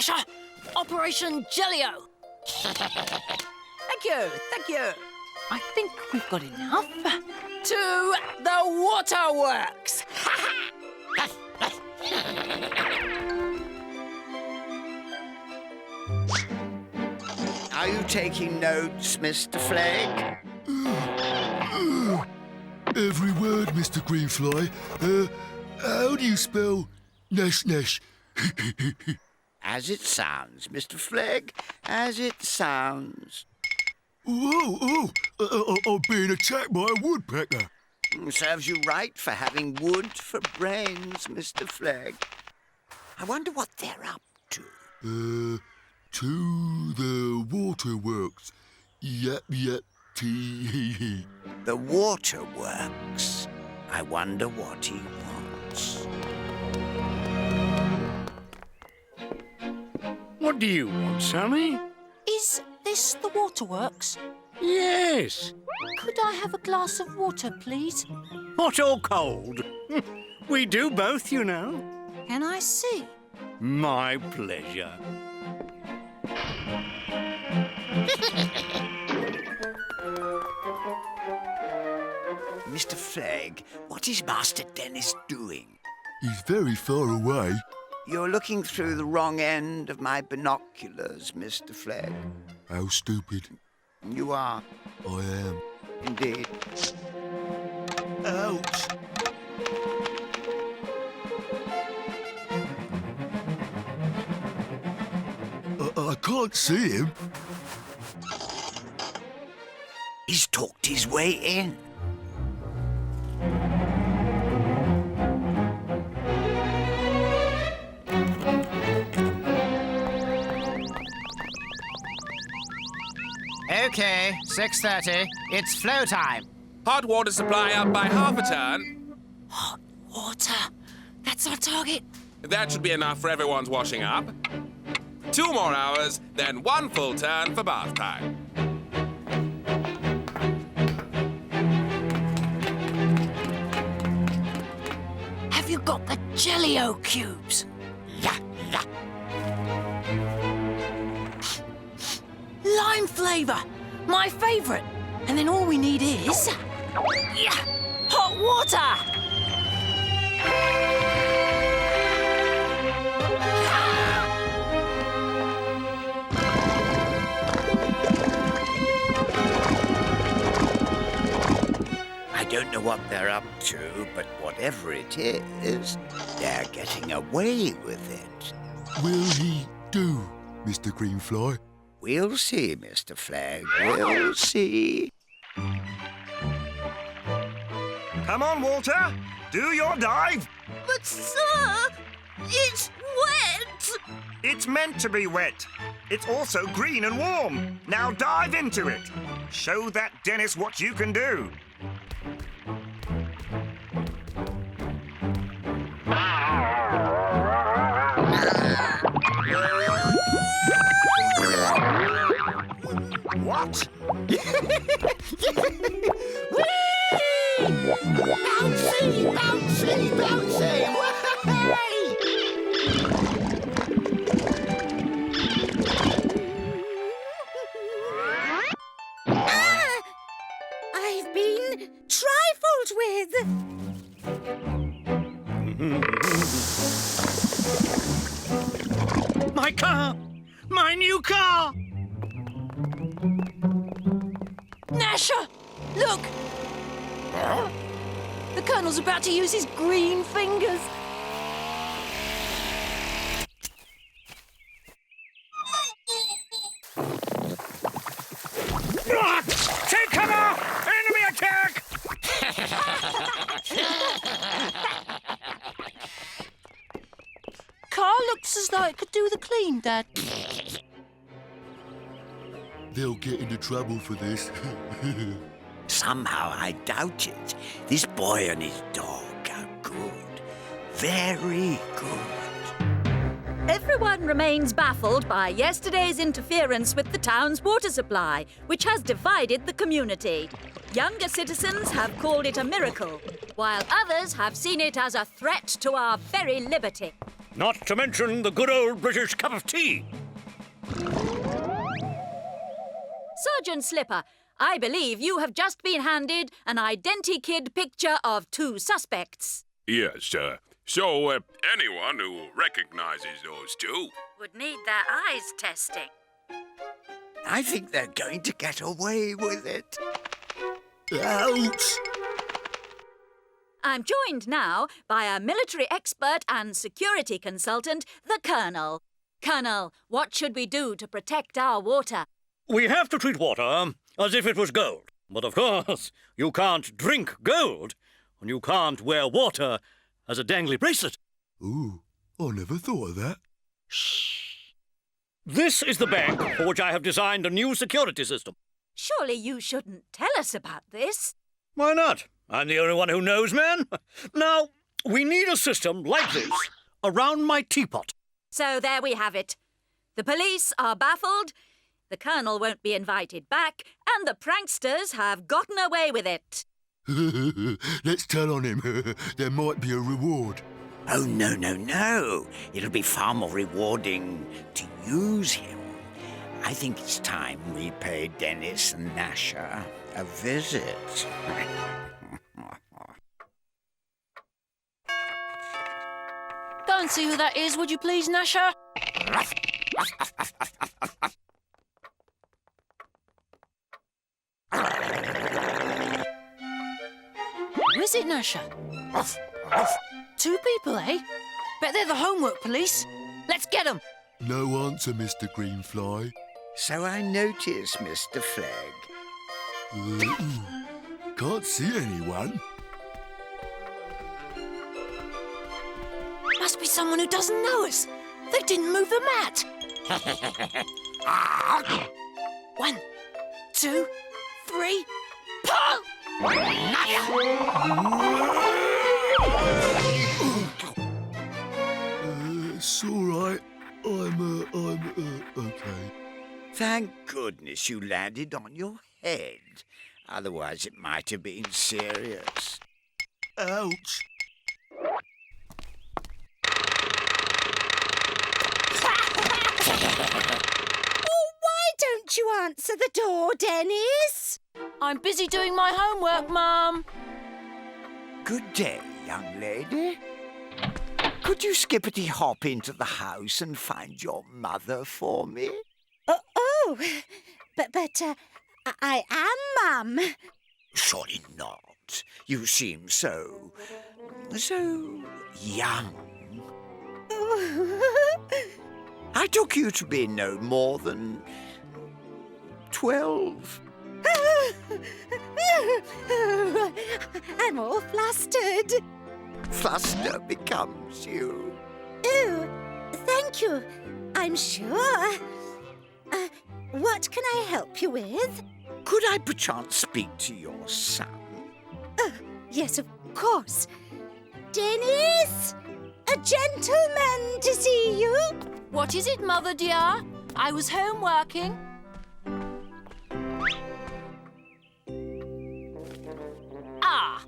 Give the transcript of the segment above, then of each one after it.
Gnasher! Operation Jellio! Thank you. I think we've got enough. To the waterworks! Are you taking notes, Mr. Flegg? Every word, Mr. Greenfly. How do you spell Nash? As it sounds, Mr. Flegg, as it sounds. Whoa! I'm being attacked by a woodpecker. Serves you right for having wood for brains, Mr. Flegg. I wonder what they're up to. To the waterworks. Yep, tee. The waterworks. I wonder what he wants. What do you want, Sammy? Is this the waterworks? Yes. Could I have a glass of water, please? Hot or cold? We do both, you know. Can I see? My pleasure. Mr. Flegg, what is Master Dennis doing? He's very far away. You're looking through the wrong end of my binoculars, Mr. Flegg. How stupid. You are, I am. indeed. Ouch! I can't see him. He's talked his way in. Okay, 6:30. It's flow time. Hot water supply up by half a turn. Hot water. That's our target. That should be enough for everyone's washing up. 2 more hours, then 1 full turn for bath time. Have you got the Jellio cubes? Yeah. Lime flavour. My favourite. And then all we need is... hot water! I don't know what they're up to, but whatever it is, they're getting away with it. Will he do, Mr. Greenfly? We'll see, Mr. Flegg. We'll see. Come on, Walter. Do your dive. But, sir, it's wet. It's meant to be wet. It's also green and warm. Now dive into it. Show that Dennis what you can do. What? Bouncy! I've been trifled with. My car! My new car! Gnasher! Look! The Colonel's about to use his green fingers. Take cover! Enemy attack! Car looks as though it could do the clean, Dad. They'll get into trouble for this. Somehow I doubt it. This boy and his dog are good. Very good. Everyone remains baffled by yesterday's interference with the town's water supply, which has divided the community. Younger citizens have called it a miracle, while others have seen it as a threat to our very liberty. Not to mention the good old British cup of tea. Sergeant Slipper, I believe you have just been handed an identikid picture of 2 suspects. Yes, sir. So, anyone who recognizes those 2... would need their eyes testing. I think they're going to get away with it. Ouch! I'm joined now by a military expert and security consultant, the Colonel. Colonel, what should we do to protect our water? We have to treat water as if it was gold. But of course, you can't drink gold, and you can't wear water as a dangly bracelet. Ooh, I never thought of that. This is the bank for which I have designed a new security system. Surely you shouldn't tell us about this. Why not? I'm the only one who knows, man. Now, we need a system like this around my teapot. So there we have it. The police are baffled, the Colonel won't be invited back, and the pranksters have gotten away with it. Let's tell on him. There might be a reward. Oh, no, no, no. It'll be far more rewarding to use him. I think it's time we pay Dennis Gnasher a visit. Go and see who that is, would you please, Gnasher? Who is it, Gnasher? 2 people, eh? Bet they're the homework police. Let's get them. No answer, Mr. Greenfly. So I notice, Mr. Flegg. Can't see anyone. Must be someone who doesn't know us. They didn't move the mat. 1, 2, 3, pull! It's all right. I'm okay. Thank goodness you landed on your head. Otherwise, it might have been serious. Ouch. Oh, why don't you answer the door, Dennis? I'm busy doing my homework, Mum. Good day, young lady. Could you skippity-hop into the house and find your mother for me? But I am, Mum. Surely not. You seem so young. I took you to be no more than 12. I'm all flustered. Fluster becomes you. Oh, thank you. I'm sure. What can I help you with? Could I perchance speak to your son? Yes, of course. Dennis! A gentleman to see you. What is it, Mother dear? I was home working. Ah!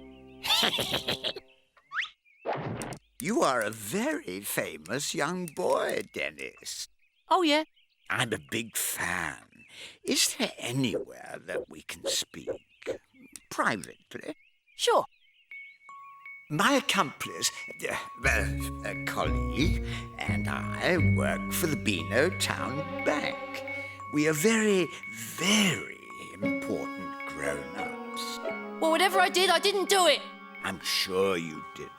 You are a very famous young boy, Dennis. Oh, yeah? I'm a big fan. Is there anywhere that we can speak privately? Sure. My accomplice, a colleague, and I work for the Beanotown Bank. We are very, very important grown-ups. Well, whatever I did, I didn't do it. I'm sure you didn't.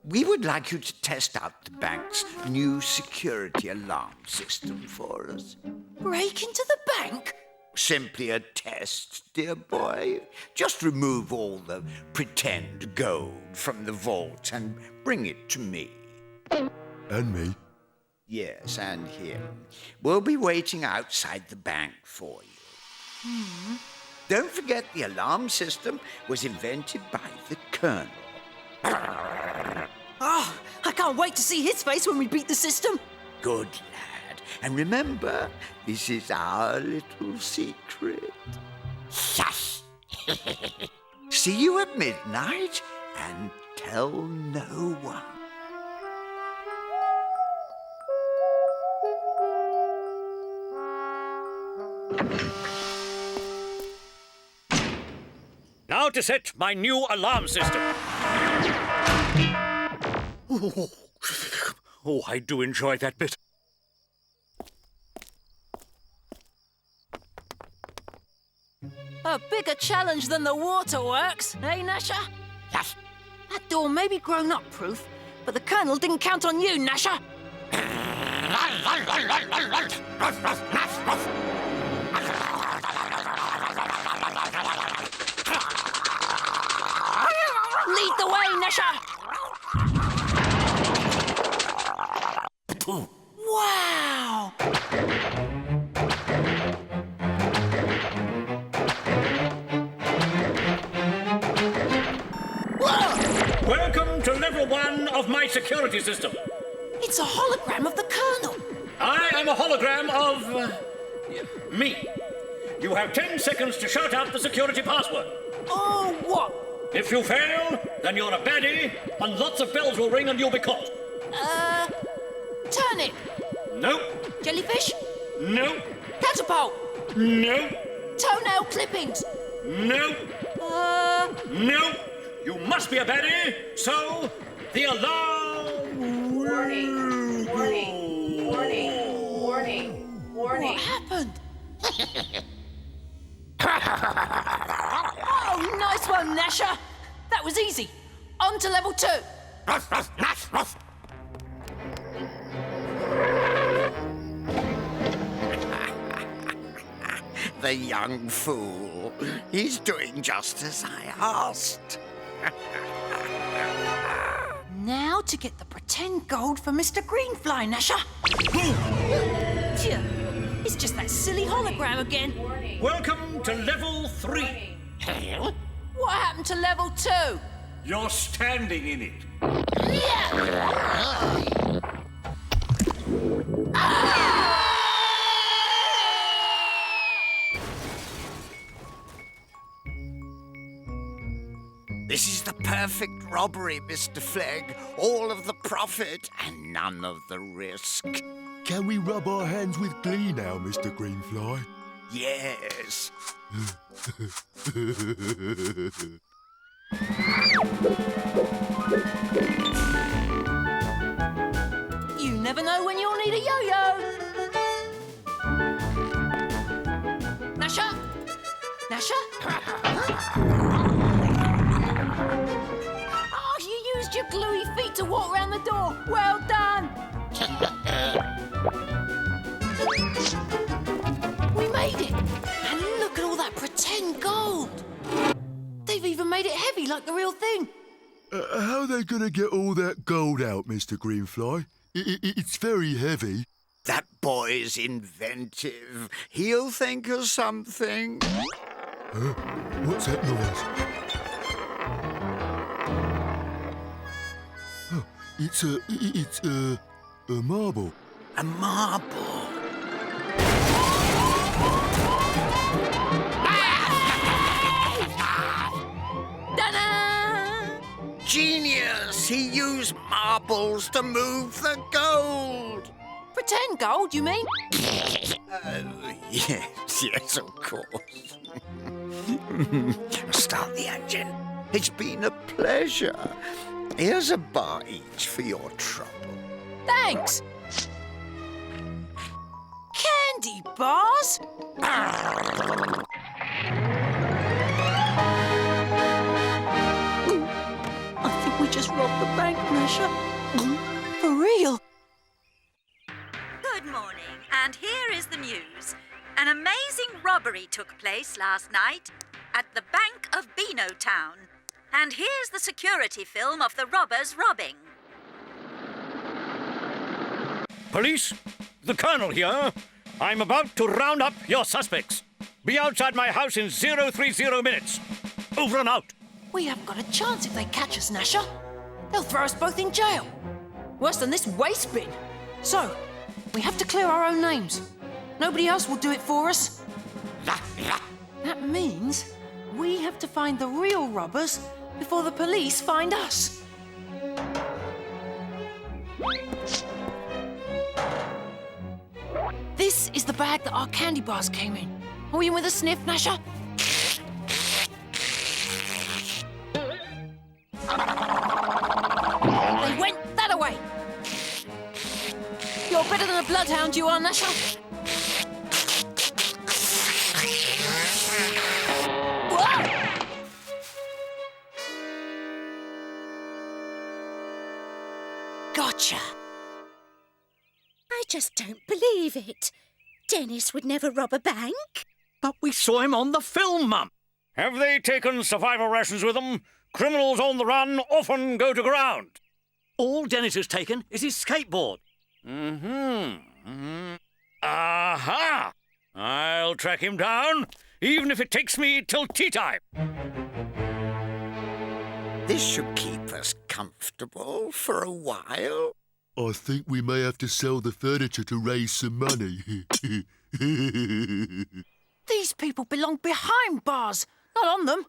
We would like you to test out the bank's new security alarm system for us. Break into the bank? Simply a test, dear boy. Just remove all the pretend gold from the vault and bring it to me. And me. Yes, and him. We'll be waiting outside the bank for you. Don't forget the alarm system was invented by the Colonel. Oh, I can't wait to see his face when we beat the system. Good lad. And remember, this is our little secret. Shush! See you at midnight and tell no one. Now to set my new alarm system. Oh, I do enjoy that bit. A bigger challenge than the waterworks, eh, Gnasher? Yes. That door may be grown-up proof, but the Colonel didn't count on you, Gnasher. Lead the way, Gnasher! Wow! Whoa! Welcome to level 1 of my security system. It's a hologram of the Colonel. I am a hologram of... me. You have 10 seconds to shout out the security password. Oh, what? If you fail, then you're a baddie, and lots of bells will ring and you'll be caught. Turnip. No. Jellyfish. No. Catapult. No. Toenail clippings. No. No. You must be a baddie, so the alarm... Warning. Warning. Warning. Warning. Warning. What happened? Oh, nice one, Gnasher. That was easy. On to level 2. The young fool. He's doing just as I asked. Now to get the pretend gold for Mr. Greenfly, Gnasher. Phew. It's just that silly hologram again. Welcome to level 3. What happened to level 2? You're standing in it. This is the perfect robbery, Mr. Flegg. All of the profit and none of the risk. Can we rub our hands with glee now, Mr. Greenfly? Yes. You never know when you'll need a yo-yo. Gnasher? Gnasher? Oh, you used your gluey feet to walk around the door. Well done. We made it. And look at all that pretend gold. They've even made it heavy like the real thing. How are they going to get all that gold out, Mr. Greenfly? It's very heavy. That boy's inventive. He'll think of something. What's that noise? Oh, it's a marble. A marble. Genius! He used marbles to move the gold. Pretend gold, you mean? Yes, of course. Start the engine. It's been a pleasure. Here's a bar each for your trouble. Thanks. Candy bars? I think we just robbed the bank, Gnasher. For real. Good morning, and here is the news. An amazing robbery took place last night at the Bank of Beanotown. And here's the security film of the robbers robbing. Police, the Colonel here. I'm about to round up your suspects. Be outside my house in 030 minutes. Over and out. We haven't got a chance if they catch us, Gnasher. They'll throw us both in jail. Worse than this waste bin. So, we have to clear our own names. Nobody else will do it for us. That means we have to find the real robbers before the police find us. This is the bag that our candy bars came in. Are we in with a sniff, Gnasher? lot better than a bloodhound, you are, Gnasher. Whoa! Gotcha. I just don't believe it. Dennis would never rob a bank. But we saw him on the film, Mum. Have they taken survival rations with them? Criminals on the run often go to ground. All Dennis has taken is his skateboard. Aha! I'll track him down, even if it takes me till tea time. This should keep us comfortable for a while. I think we may have to sell the furniture to raise some money. These people belong behind bars, not on them.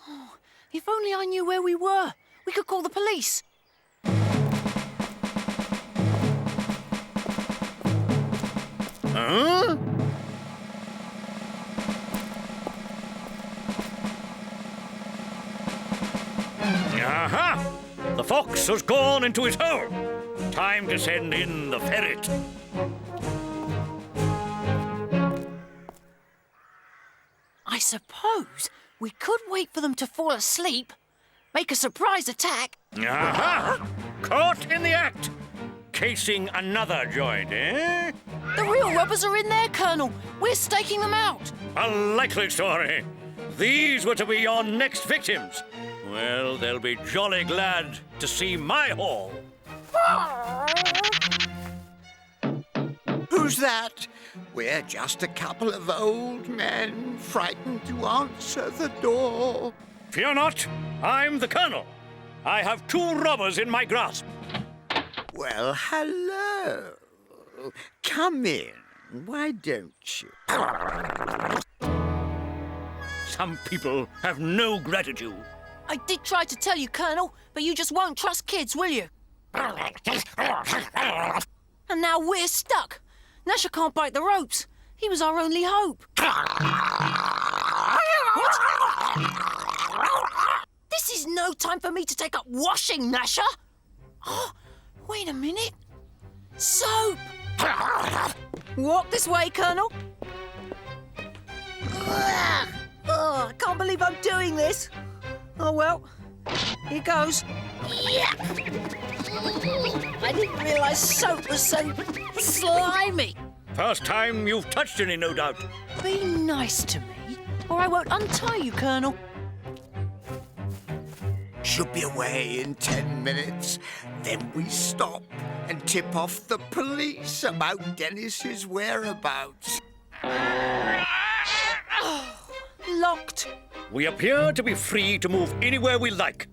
Oh, if only I knew where we were. We could call the police. Huh? Aha! The fox has gone into his hole. Time to send in the ferret. I suppose we could wait for them to fall asleep, make a surprise attack. Aha! Caught in the act. Casing another joint, eh? The real robbers are in there, Colonel. We're staking them out. A likely story. These were to be your next victims. Well, they'll be jolly glad to see my haul. Who's that? We're just a couple of old men frightened to answer the door. Fear not, I'm the Colonel. I have 2 robbers in my grasp. Well, hello. Come in. Why don't you? Some people have no gratitude. I did try to tell you, Colonel, but you just won't trust kids, will you? And now we're stuck. Gnasher can't bite the ropes. He was our only hope. What? This is no time for me to take up washing, Gnasher. Oh, wait a minute. Soap! Walk this way, Colonel. Oh, I can't believe I'm doing this. Oh, well, here goes. Yeah. I didn't realise soap was so slimy. First time you've touched any, no doubt. Be nice to me, or I won't untie you, Colonel. She'll be away in 10 minutes. Then we stop and tip off the police about Dennis's whereabouts. Locked. We appear to be free to move anywhere we like,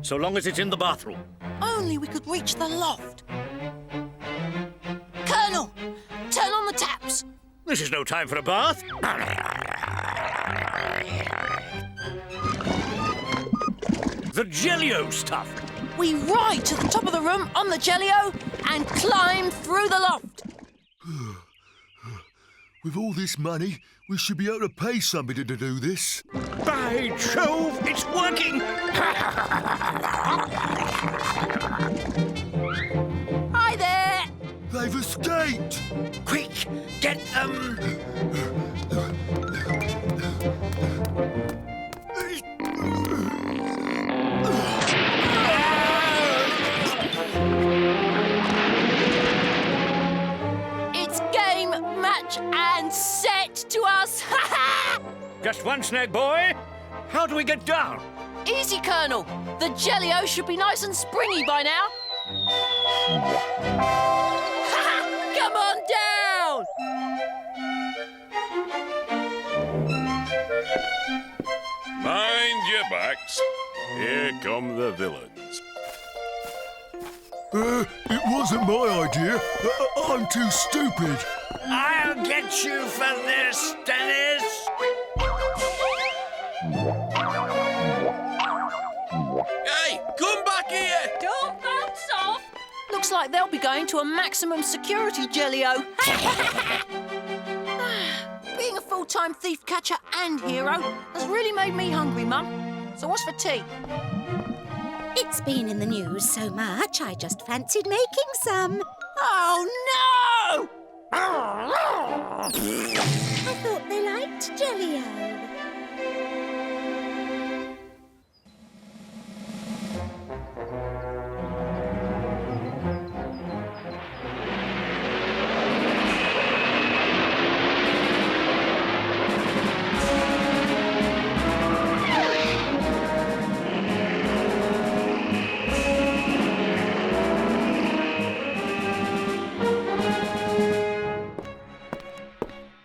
so long as it's in the bathroom. Only we could reach the loft. Colonel, turn on the taps. This is no time for a bath. The Jelly-O stuff. We ride to the top of the room on the Jelly-O and climb through the loft. With all this money, we should be able to pay somebody to do this. By Jove, it's working! Hi there! They've escaped! Quick, get them! It's game, match, and set to us! Just one snag, boy. How do we get down? Easy, Colonel. The Jelly-O should be nice and springy by now. Come on down! Mind your backs. Here come the villains. It wasn't my idea. I'm too stupid. I'll get you for this, Dennis! Hey, come back here! Don't bounce off! Looks like they'll be going to a maximum security Jelly-O. Being a full-time thief catcher and hero has really made me hungry, Mum. So what's for tea? It's been in the news so much, I just fancied making some. Oh, no! I thought they liked Jelly-O.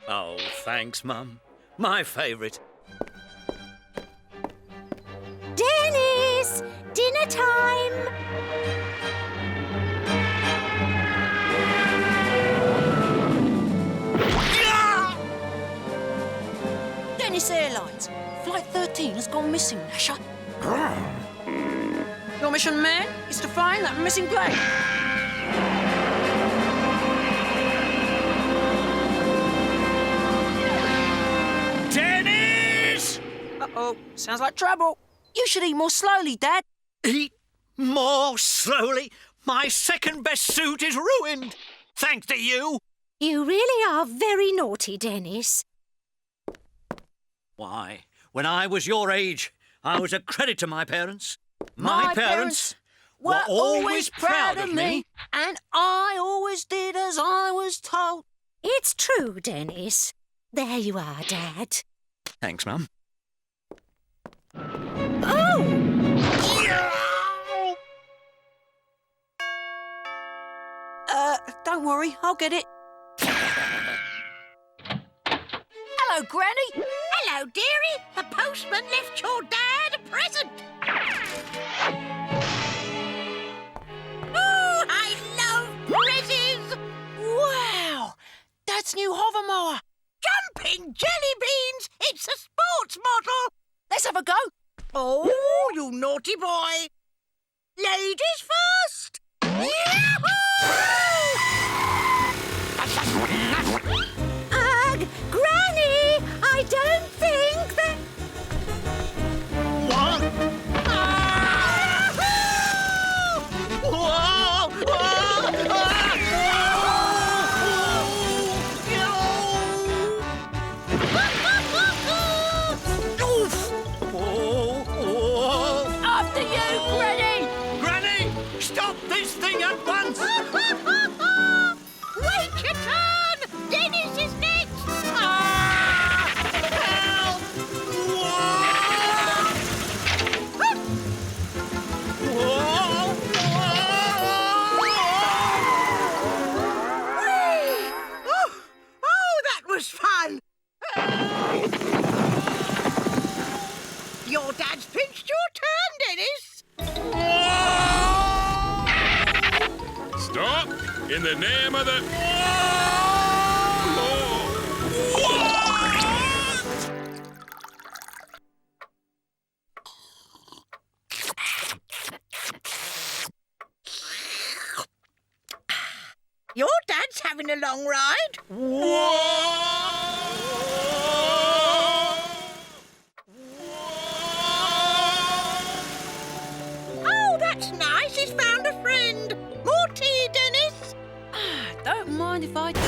Oh, thanks, Mum. My favourite. Dennis! Dinner time! Dennis Airlines. Flight 13 has gone missing, Gnasher. Your mission, man, is to find that missing plane. Dennis! Uh-oh, sounds like trouble. You should eat more slowly, Dad. Eat more slowly? My second-best suit is ruined. Thanks to you. You really are very naughty, Dennis. Why, when I was your age, I was a credit to my parents. My parents were always proud of me, and I always did as I was told. It's true, Dennis. There you are, Dad. Thanks, Mum. Oh! Don't worry, I'll get it. Hello, Granny. Hello, dearie. The postman left your dad a present. Oh, I love presents. Wow, Dad's new hover mower. Jumping jelly beans. It's a sports model. Let's have a go. Oh, you naughty boy. Ladies first. Yahoo! Granny, I don't think that... What? Whoa! After you, Granny. Granny, stop this thing at once! Wait your turn! Dennis is next! Help! Oh, that was fun! Your dad's pinched your turn, Dennis! Stop! In the name of the... Your dad's having a long ride. Oh, that's nice. He's found a friend. More tea, Dennis. Don't mind if I do.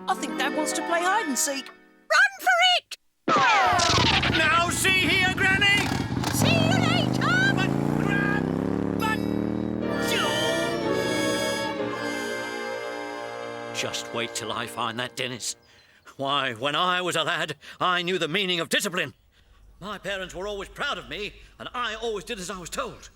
I think Dad wants to play hide and seek. Run for it! Now see here, Granny! See you later! Just wait till I find that Dennis. Why, when I was a lad, I knew the meaning of discipline. My parents were always proud of me, and I always did as I was told.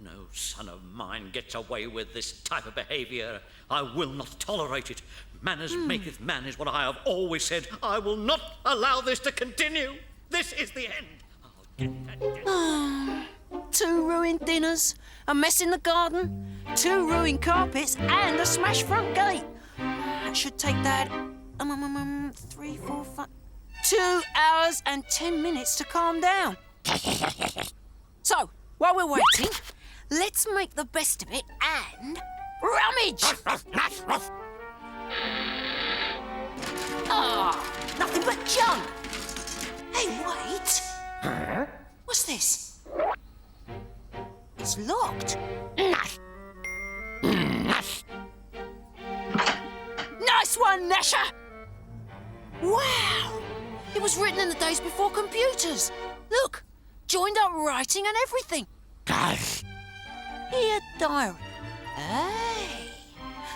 No son of mine gets away with this type of behaviour. I will not tolerate it. Manners maketh man is what I have always said. I will not allow this to continue. This is the end. I'll get that Dennis. 2 ruined dinners, a mess in the garden, 2 ruined carpets, and a smashed front gate. That should take Dad 3, 4, 5... 2 hours and 10 minutes to calm down. So, while we're waiting, let's make the best of it and rummage! Ah, nothing but junk. Hey, wait! What's this? It's locked. Nice one, Gnasher! Wow! It was written in the days before computers. Look, joined up writing and everything. Here, diary. Hey!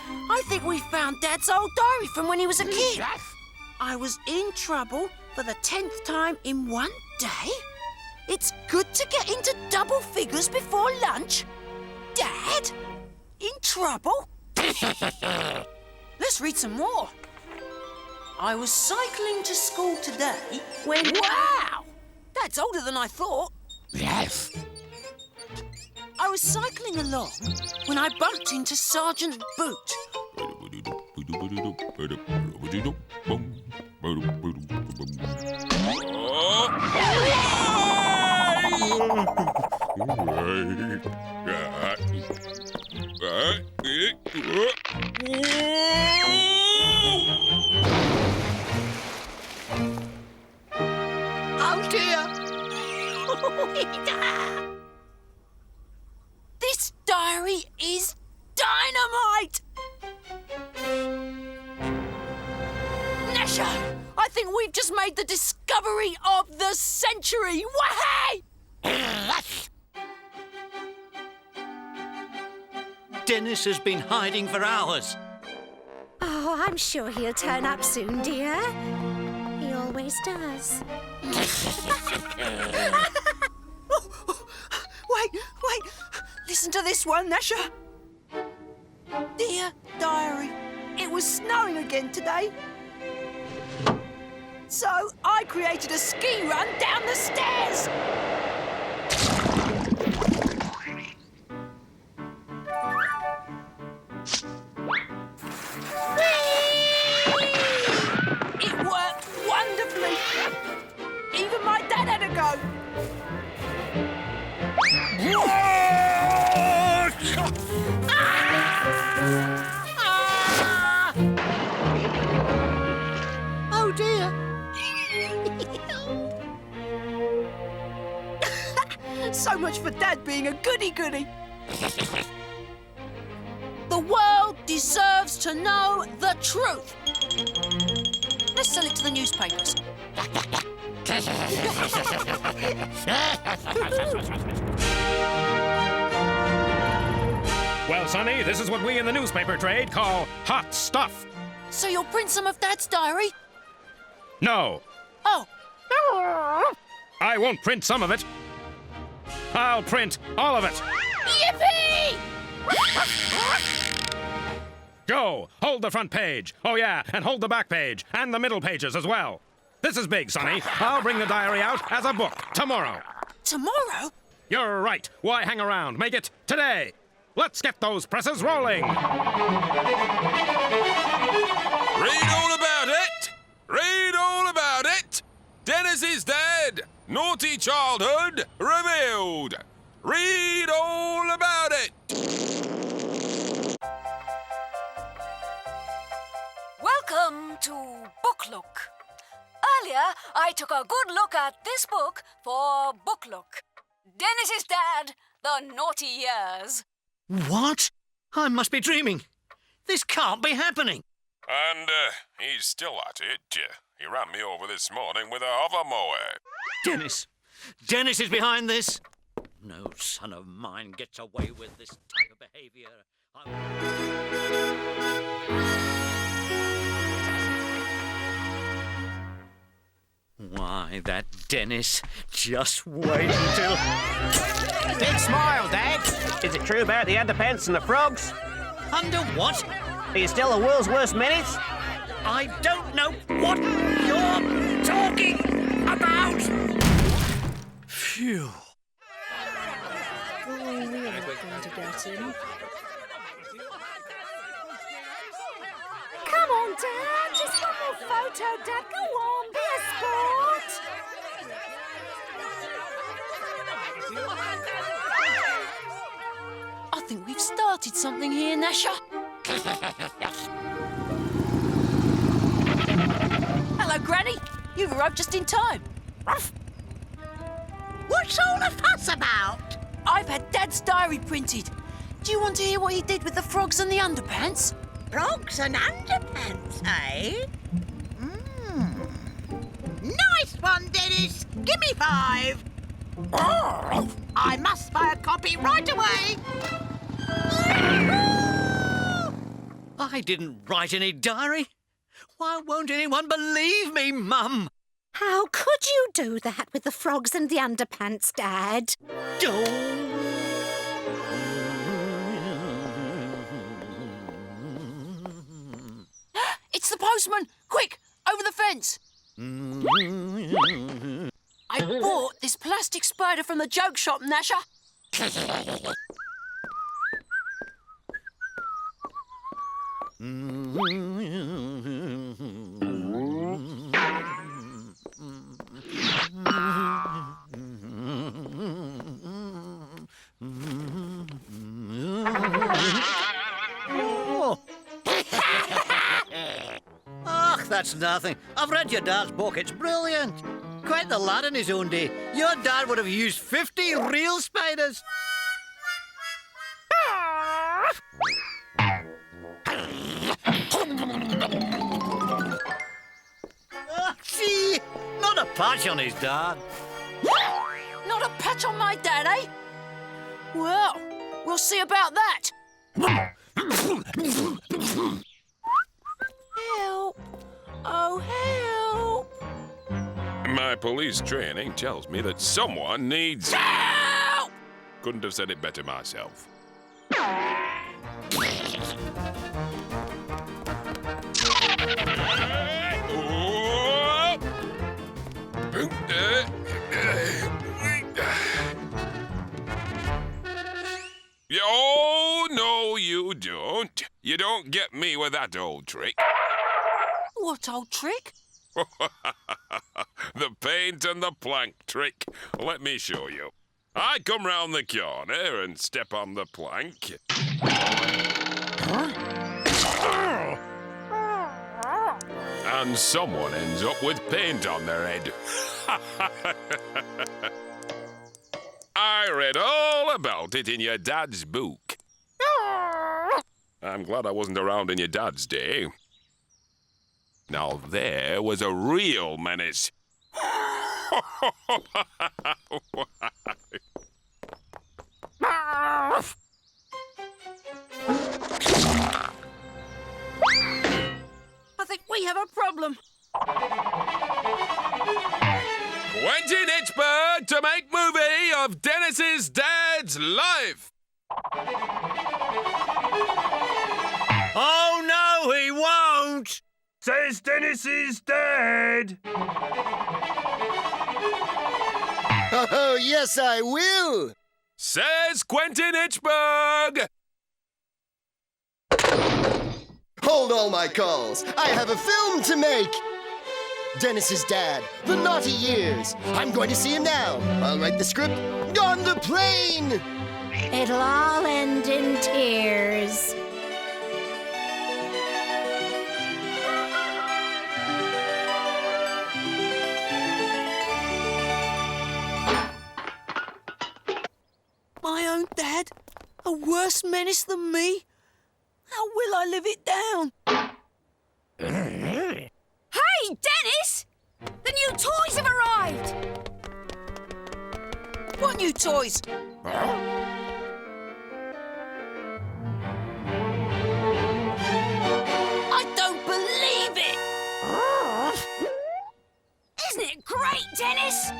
I think we found Dad's old diary from when he was a kid. I was in trouble for the 10th time in one day. It's good to get into double figures before lunch. Dad? In trouble? Let's read some more. I was cycling to school today when... Wow! That's older than I thought. Yes. I was cycling along when I bumped into Sergeant Boot. Oh dear! This diary is dynamite! Gnasher, I think we've just made the discovery of the century! Wahey! Dennis has been hiding for hours. Oh, I'm sure he'll turn up soon, dear. He always does. Wait. Listen to this one, Gnasher. Dear Diary, it was snowing again today. So I created a ski run down the stairs. It worked wonderfully. Even my dad had a go. Oh dear. So much for Dad being a goody-goody. The world deserves to know the truth. Let's sell it to the newspapers. Well, Sonny, this is what we in the newspaper trade call hot stuff. So you'll print some of Dad's diary? No, Oh. I won't print some of it. I'll print all of it. Yippee! Go, hold the front page. Oh, yeah, and hold the back page, and the middle pages as well. This is big, Sonny. I'll bring the diary out as a book tomorrow. Tomorrow? You're right. Why hang around? Make it today. Let's get those presses rolling. Read all about it! Read all about it! Dennis is dead! Naughty childhood revealed! Read all about it! Welcome to Book Look. Earlier, I took a good look at this book for Book Look. Dennis's Dad, The Naughty Years. What? I must be dreaming. This can't be happening. And he's still at it. He ran me over this morning with a hovermower. Dennis. Dennis is behind this. No son of mine gets away with this type of behavior. Why, that Dennis. Just wait until... Big smile, Dad. Is it true about the underpants and the frogs? Under what? Are you still the world's worst menace? I don't know what you're talking about. Phew. Oh, we're not going to get him. Come on, Dad. Just one more photo, Dad. Go on, be a sport. I think we've started something here, Gnasher. Hello, Granny. You've arrived just in time. What's all the fuss about? I've had Dad's diary printed. Do you want to hear what he did with the frogs and the underpants? Frogs and underpants, eh? Nice one, Dennis. Give me 5. I must buy a copy right away. I didn't write any diary. Why won't anyone believe me, Mum? How could you do that with the frogs and the underpants, Dad? It's the postman! Quick, over the fence! I bought this plastic spider from the joke shop, Gnasher. Oh, that's nothing. I've read your dad's book. It's brilliant. Quite the lad in his own day. Your dad would have used 50 real spiders. See? Not a patch on his dad. Not a patch on my dad, eh? Well, we'll see about that. Help! Oh, help! My police training tells me that someone needs... Help! Couldn't have said it better myself. Oh, no, you don't. You don't get me with that old trick. What old trick? The paint and the plank trick. Let me show you. I come round the corner and step on the plank. And someone ends up with paint on their head. I read all about it in your dad's book. I'm glad I wasn't around in your dad's day. Now there was a real menace. I think we have a problem. Quentin Hitchburg to make movie of Dennis's dad's life. Oh, no, he won't. Says Dennis's dad. Oh, yes, I will. Says Quentin Hitchburg. Hold all my calls. I have a film to make. Dennis's dad, the naughty years. I'm going to see him now. I'll write the script on the plane. It'll all end in tears. My own dad? A worse menace than me? How will I live it down? Hey, Dennis! The new toys have arrived! What new toys? I don't believe it! Isn't it great, Dennis?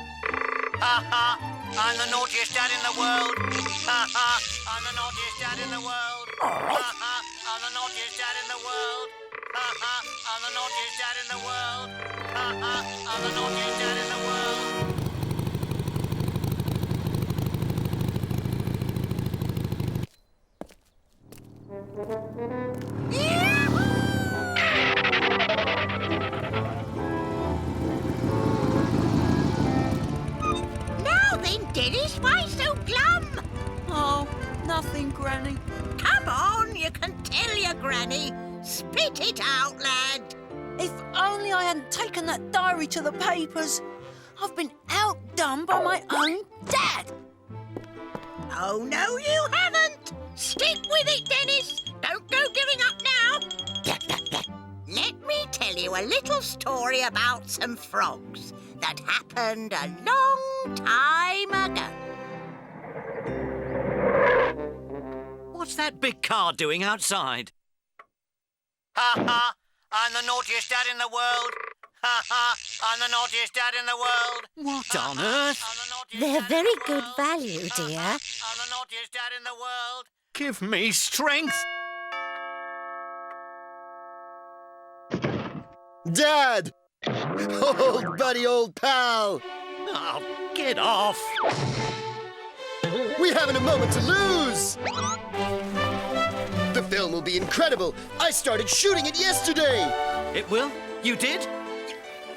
I'm the naughtiest dad in the world. I'm the naughtiest dad in the world. I'm the naughtiest dad in the world. I'm the naughtiest dad in the world. I'm the naughtiest dad in the world. Now then, Dennis, why so glum? Oh, nothing, Granny. Come on, you can tell your granny. Spit it out, lad. If only I hadn't taken that diary to the papers. I've been outdone by my own dad. Oh, no, you haven't. Stick with it, Dennis. Don't go giving up now. Let me tell you a little story about some frogs that happened a long time ago. What's that big car doing outside? Ha ha! I'm the naughtiest dad in the world. Ha ha! I'm the naughtiest dad in the world. What on earth? They're very good value, dear. I'm the naughtiest dad in the world. Give me strength. Dad! Old buddy, old pal! Oh, get off! We haven't a moment to lose! The film will be incredible. I started shooting it yesterday. It will? You did?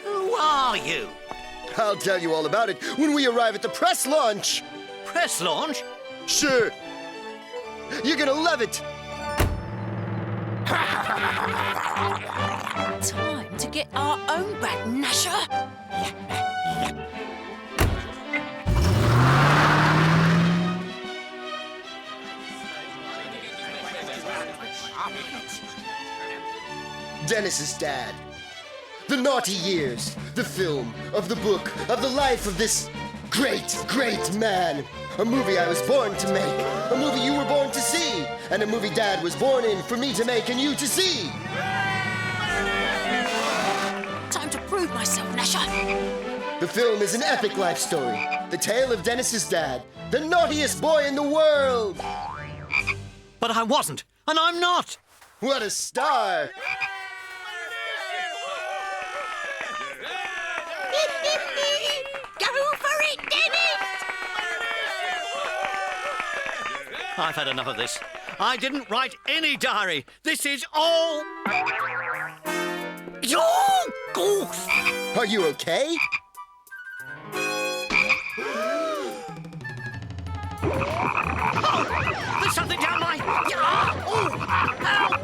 Who are you? I'll tell you all about it when we arrive at the press launch. Press launch? Sure. You're gonna love it. Time to get our own back, Gnasher. Dennis's dad. The naughty years. The film of the book of the life of this great, great man. A movie I was born to make. A movie you were born to see. And a movie Dad was born in for me to make and you to see. Time to prove myself, Gnasher. The film is an epic life story. The tale of Dennis's dad. The naughtiest boy in the world. But I wasn't, and I'm not. What a star. Go for it, Dennis! I've had enough of this. I didn't write any diary. This is all your goose. Are you okay? Oh, there's something down my... Oh, help!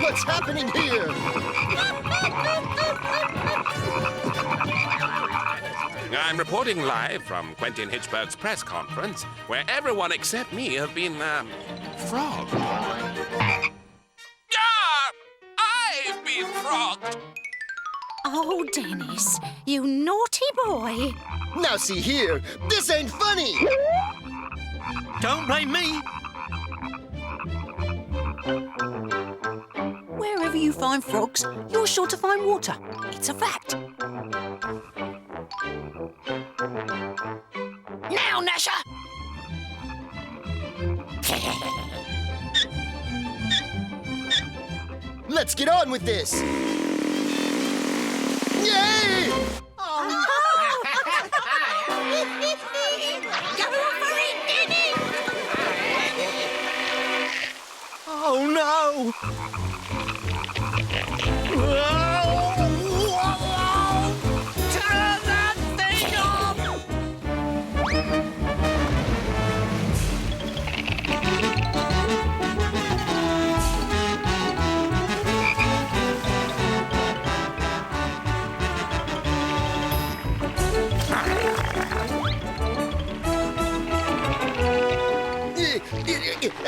What's happening here? I'm reporting live from Quentin Hitchberg's press conference, where everyone except me have been, frogged. Ah! I've been frogged! Oh, Dennis, you naughty boy. Now see here, this ain't funny. Don't blame me. Wherever you find frogs, you're sure to find water. It's a fact. Now, Gnasher! Let's get on with this. Yay! Oh. Go for it, Dennis! Oh, no! Turn that thing off!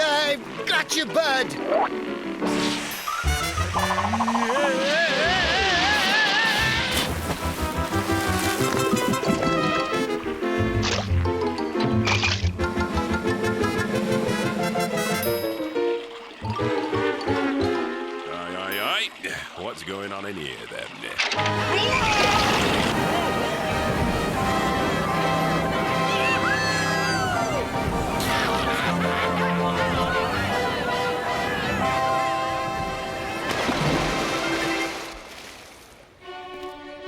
I've got you, bud. Aye. What's going on in here, then?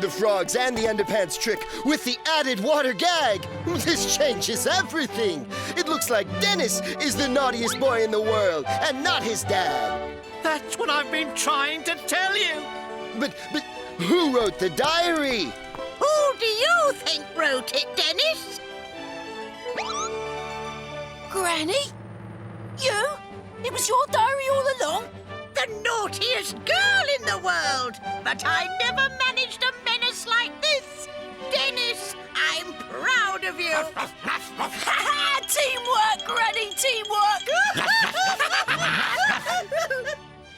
The frogs and the underpants trick with the added water gag. This changes everything. It looks like Dennis is the naughtiest boy in the world and not his dad. That's what I've been trying to tell you. But who wrote the diary? Who do you think wrote it, Dennis? Granny? You? It was your diary all along? The the naughtiest girl in the world, but I never managed a menace like this. Dennis, I'm proud of you. Teamwork, Granny, teamwork!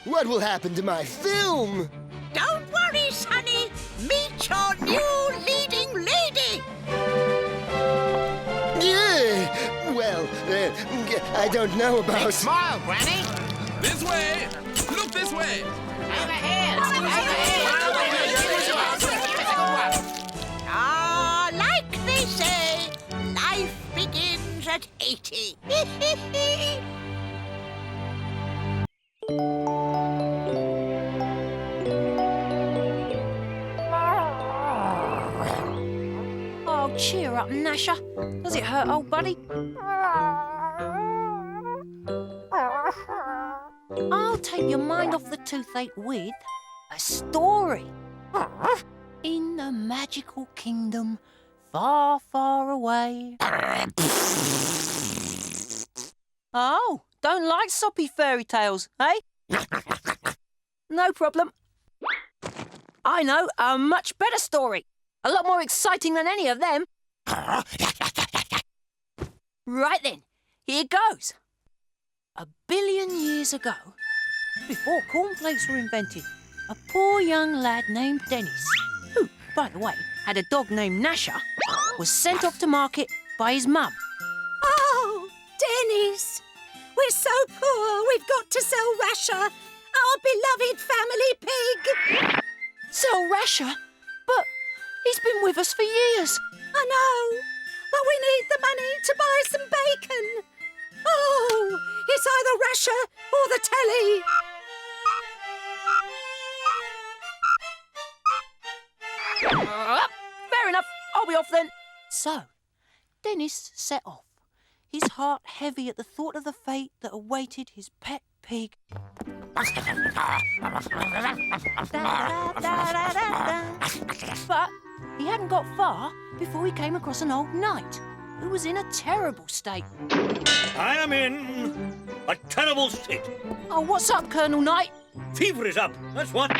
What will happen to my film? Don't worry, Sonny. Meet your new leading lady. Yeah. Well, I don't know about... Big smile, Granny. This way! Look this way! Over here. Ah, like they say, life begins at 80. Oh, cheer up, Gnasher. Does it hurt, old buddy? I'll take your mind off the toothache with a story. In the magical kingdom, far, far away. Oh, don't like soppy fairy tales, eh? No problem. I know a much better story. A lot more exciting than any of them. Right then, here goes. 1 billion years ago, before cornflakes were invented, a poor young lad named Dennis, who, by the way, had a dog named Gnasher, was sent off to market by his mum. Oh, Dennis! We're so poor, we've got to sell Rasher, our beloved family pig. Sell Rasher? But he's been with us for years. I know, but we need the money to buy some bacon. Oh, it's either Rasher or the telly. Fair enough, I'll be off then. So, Dennis set off, his heart heavy at the thought of the fate that awaited his pet pig. But he hadn't got far before he came across an old knight who was in a terrible state. I am in a terrible state. Oh, what's up, Colonel Knight? Fever is up, that's what.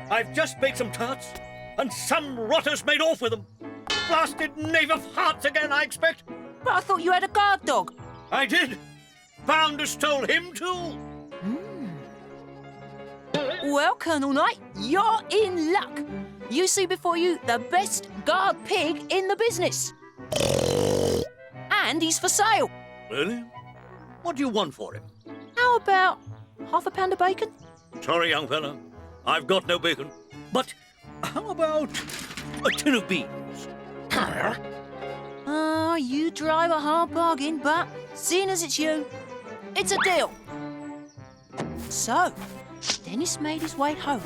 I've just baked some tarts, and some rotters made off with them. Blasted knave of hearts again, I expect. But I thought you had a guard dog. I did. Bound to stole him too. Well, Colonel Knight, you're in luck. You see before you the best guard pig in the business. And he's for sale. Really? What do you want for him? How about half a pound of bacon? Sorry, young fella. I've got no bacon. But how about a tin of beans? You drive a hard bargain, but seeing as it's you, it's a deal. So, Dennis made his way home,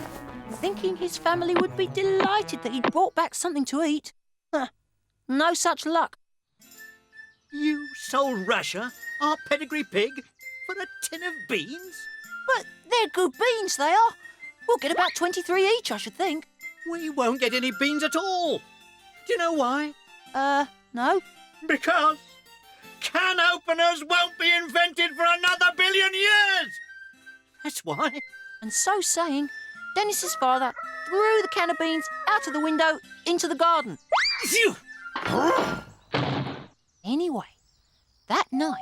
thinking his family would be delighted that he'd brought back something to eat. No such luck. You sold Rasher, our pedigree pig, for a tin of beans? But they're good beans, they are. We'll get about 23 each, I should think. We won't get any beans at all. Do you know why? No. Because can openers won't be invented for another 1 billion years. That's why. And so saying, Dennis's father threw the can of beans out of the window into the garden. Phew! Anyway, that night,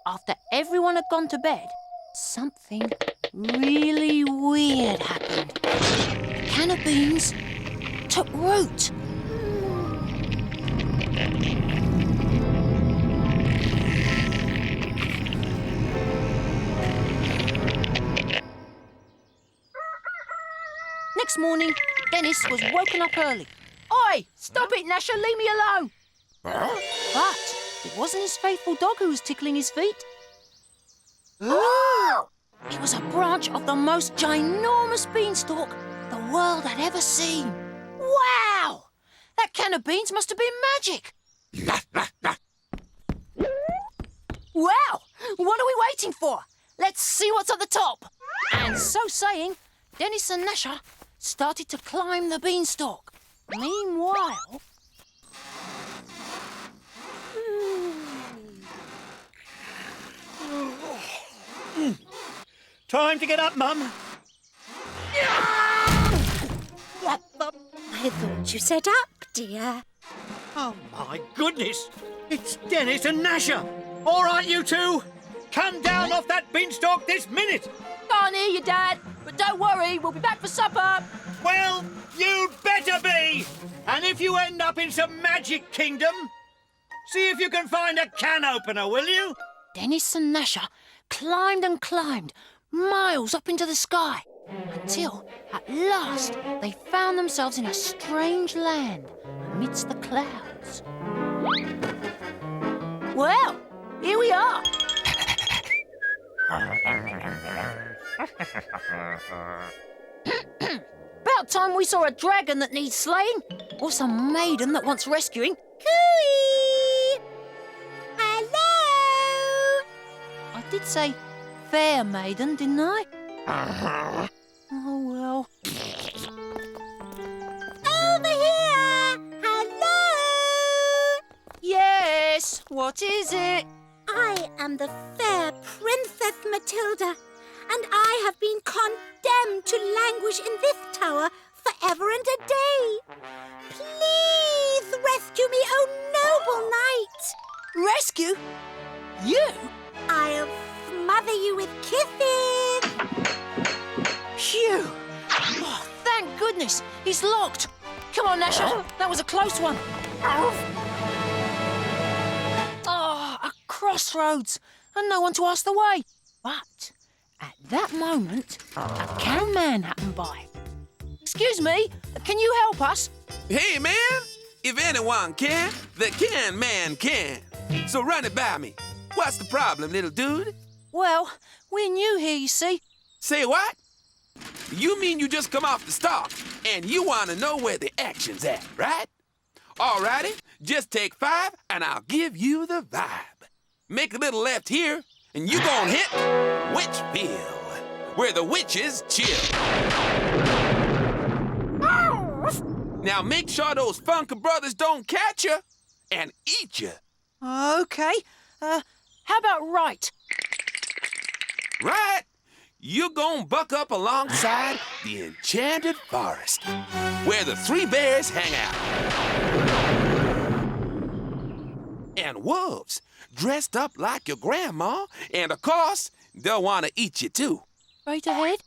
after everyone had gone to bed, something really weird happened. The can of beans took root. Next morning, Dennis was woken up early. Oi! Stop it, Gnasher! Leave me alone! But it wasn't his faithful dog who was tickling his feet. It was a branch of the most ginormous beanstalk the world had ever seen. Wow! That can of beans must have been magic. Wow! What are we waiting for? Let's see what's at the top. And so saying, Dennis and Gnasher started to climb the beanstalk. Meanwhile... Time to get up, Mum. I thought you set up, dear. Oh, my goodness! It's Dennis and Gnasher! All right, you two! Come down off that beanstalk this minute! Can't hear you, Dad, but don't worry, we'll be back for supper. Well, you'd better be! And if you end up in some magic kingdom, see if you can find a can opener, will you? Dennis and Gnasher climbed and climbed, miles up into the sky, until, at last, they found themselves in a strange land amidst the clouds. Well, here we are. About time we saw a dragon that needs slaying, or some maiden that wants rescuing. Cooey! Hello? I did say fair maiden, didn't I? Oh, well. Over here! Hello? Yes, what is it? I am the fair Princess Matilda, and I have been condemned to languish in this tower forever and a day. Please rescue me, oh noble knight! Rescue? You? I'll smother you with kisses. Phew! Oh, thank goodness, he's locked. Come on, Gnasher, that was a close one. Oh, a crossroads, and no one to ask the way. But at that moment, a can man happened by. Excuse me, can you help us? Hey, man! If anyone can, the can man can. So run it by me. What's the problem, little dude? Well, we're new here, you see. Say what? You mean you just come off the stalk, and you want to know where the action's at, right? Alrighty, just take 5, and I'll give you the vibe. Make a little left here, and you gon' hit Witchville, where the witches chill. Now make sure those Funker brothers don't catch you and eat you. Okay, how about right? Right? You gon' buck up alongside the enchanted forest, where the 3 bears hang out. And wolves, dressed up like your grandma, and of course, they'll want to eat you too. Right ahead?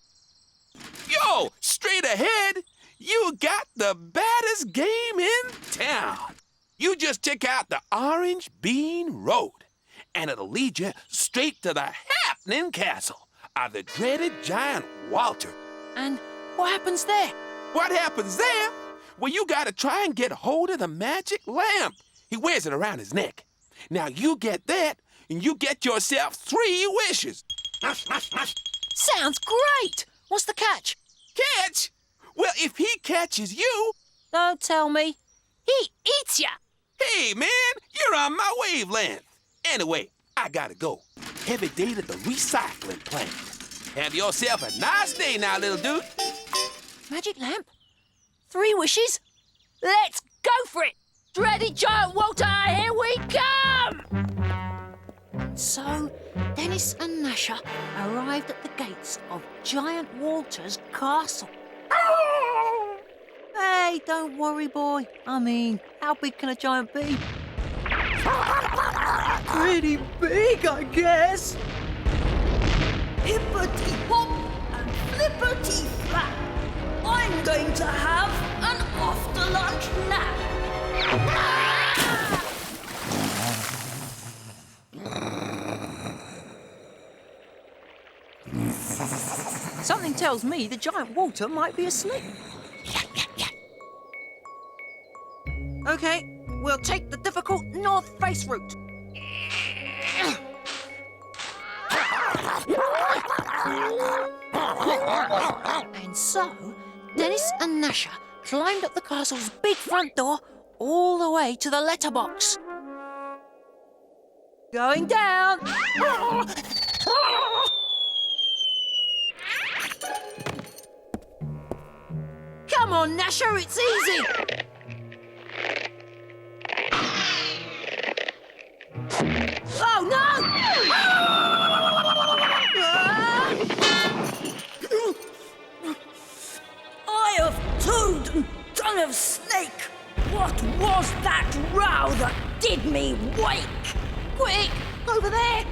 Yo, straight ahead, you got the baddest game in town. You just check out the Orange Bean Road, and it'll lead you straight to the happening castle of the dreaded giant Walter. And what happens there? What happens there? Well, you gotta try and get hold of the magic lamp. He wears it around his neck. Now you get that, and you get yourself 3 wishes. Sounds great! What's the catch? Catch? Well, if he catches you... Don't tell me. He eats ya! Hey, man, you're on my wavelength. Anyway, I gotta go. Heavy day to the recycling plant. Have yourself a nice day now, little dude. Magic lamp? 3 wishes? Let's go for it! Dreaded giant Walter, here we come! So, Dennis and Gnasher arrived at the gates of Giant Walter's castle. Hey, don't worry, boy. I mean, how big can a giant be? Pretty big, I guess. Hippity-hop and flippity-flap. I'm going to have an after-lunch nap. Something tells me the giant Walter might be asleep. Okay, we'll take the difficult north face route. And so, Dennis and Gnasher climbed up the castle's big front door all the way to the letterbox. Going down! Come on, Gnasher, it's easy! Oh, no! of snake! What was that row that did me wake? Quick! Over there!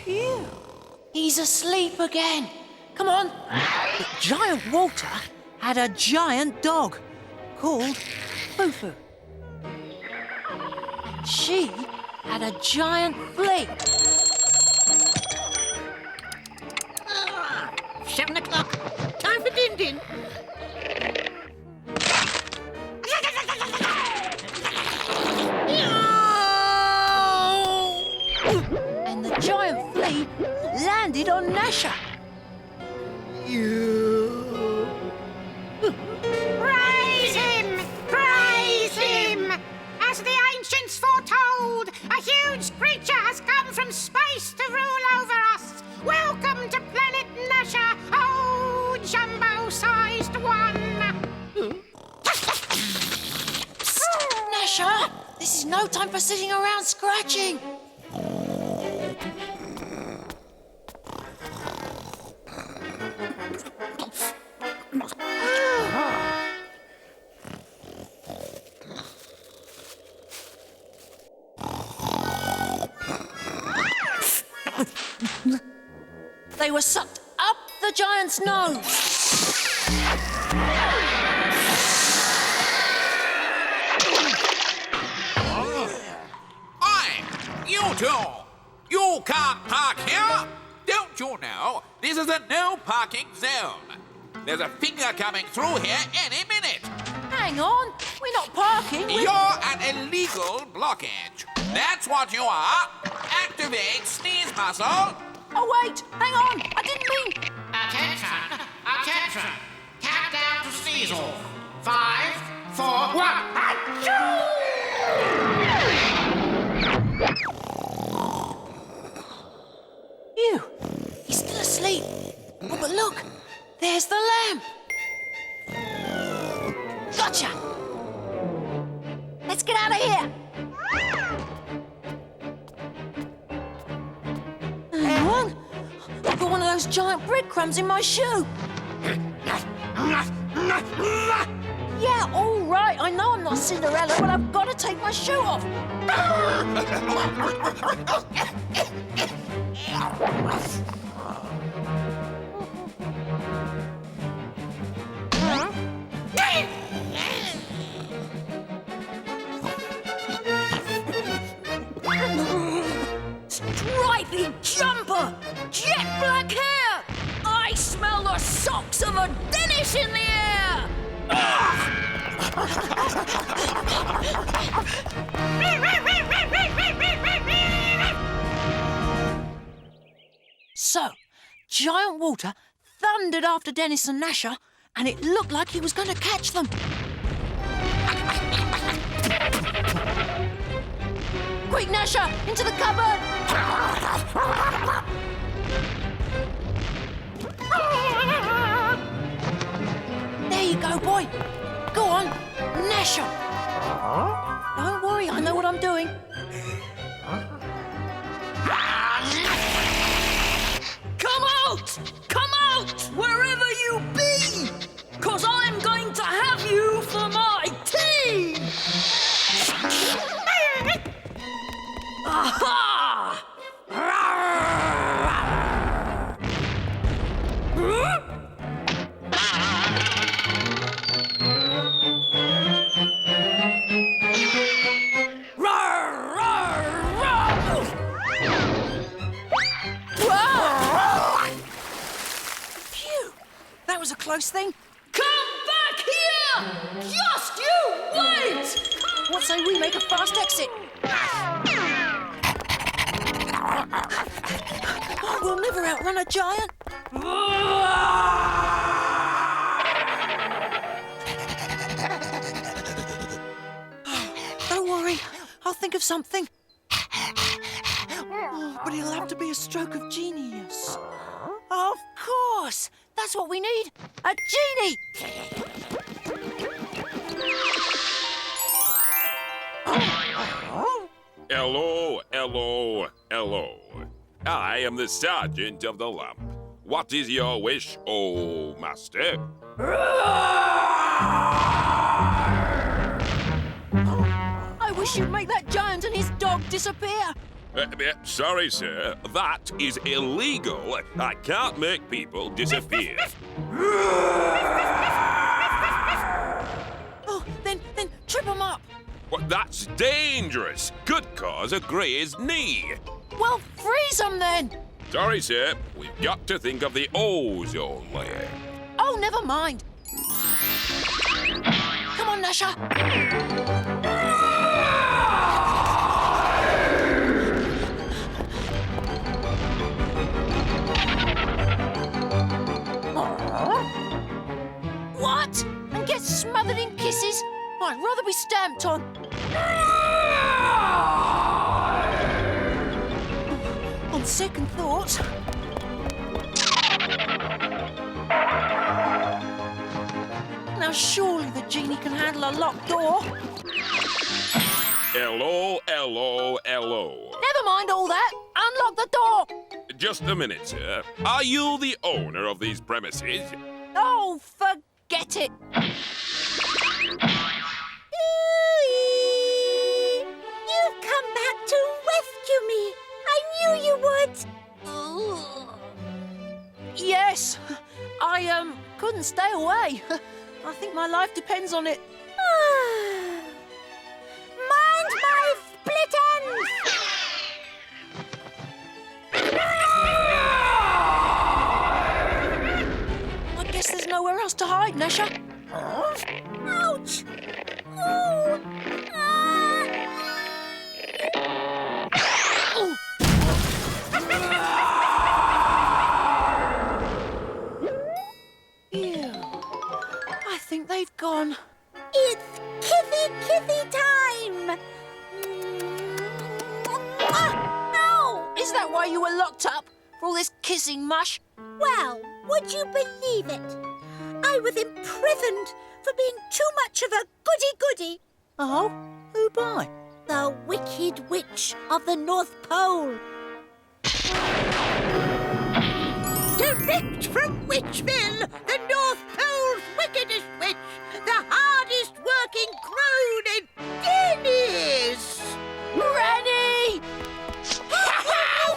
Phew! He's asleep again. Come on. But Giant Walter had a giant dog called Foo-Foo. And she had a giant flea. 7 o'clock. Time for din-din. And the giant flea landed on Gnasher. Praise him! Praise him! As the ancients foretold, a huge creature has come from space to rule over us. Welcome to planet Gnasher, oh, jumbo-sized one! Gnasher, this is no time for sitting around scratching. They were sucked up the giant's nose. Oi! You two! You can't park here! Don't you know this is a no parking zone? There's a finger coming through here any minute. Hang on, we're not parking. You're an illegal blockage. That's what you are. Activate sneeze muscle. Oh, wait, hang on, I didn't mean... Attention! Attention! Countdown to sneeze off. 5, 4, 1. Phew, he's still asleep. Oh, but look, there's the lamp. Gotcha! Let's get out of here. Hang on, I've got one of those giant breadcrumbs in my shoe. Yeah, all right, I know I'm not Cinderella, but I've got to take my shoe off. Stripy jumper! Jet black hair! I smell the socks of a Dennis in the air! So, Giant Walter thundered after Dennis and Gnasher, and it looked like he was going to catch them. Quick, Gnasher, into the cupboard! There you go, boy. Go on, Gnasher. Don't worry, I know what I'm doing. Come out! Come out, wherever you be! 'Cause I'm going to have you for my tea! Aha! Phew, that was a close thing. Come back here! Just you wait! What say we make a fast exit? Oh, we'll never outrun a giant. Don't worry, I'll think of something. Oh, but it'll have to be a stroke of genius. Of course! That's what we need! A genie! Hello, hello, hello. I am the Sergeant of the Lamp. What is your wish, oh master? I wish you'd make that giant and his dog disappear! Sorry, sir. That is illegal. I can't make people disappear. Oh, then trip him up! Well, that's dangerous. Could cause a grazed knee. Well, freeze him then! Sorry, sir. We've got to think of the ozone layer. Oh, never mind. Come on, Gnasher. What? And get smothered in kisses? I'd rather be stamped on. On second thought... Now surely the genie can handle a locked door. Hello, hello, hello. Never mind all that. Unlock the door. Just a minute, sir. Are you the owner of these premises? Oh, forget it. You've come back to rescue me. I knew you would. Yes. I couldn't stay away. I think my life depends on it. Mind my split ends! I guess there's nowhere else to hide, Gnasher. Ouch! Ooh. Ew. I think they've gone. It's kitty time! Ow! Is that why you were locked up? For all this kissing mush? Well, would you believe it? I was imprisoned for being too much of a goody-goody. Oh? Who by? The Wicked Witch of the North Pole. Direct from Witchville, the North Pole's wickedest witch, the hardest working crone in Dennis! Granny!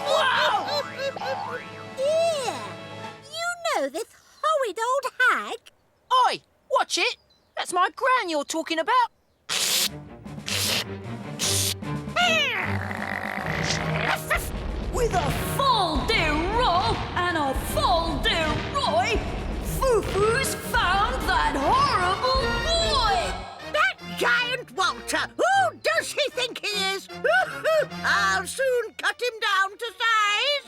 Whoa! Yeah, you know this horrid old hag? Oi, watch it. That's my gran you're talking about. With a full de roll and a full de roy, Foo-Foo's found that horrible boy! That giant Walter! Who does he think he is? I'll soon cut him down to size!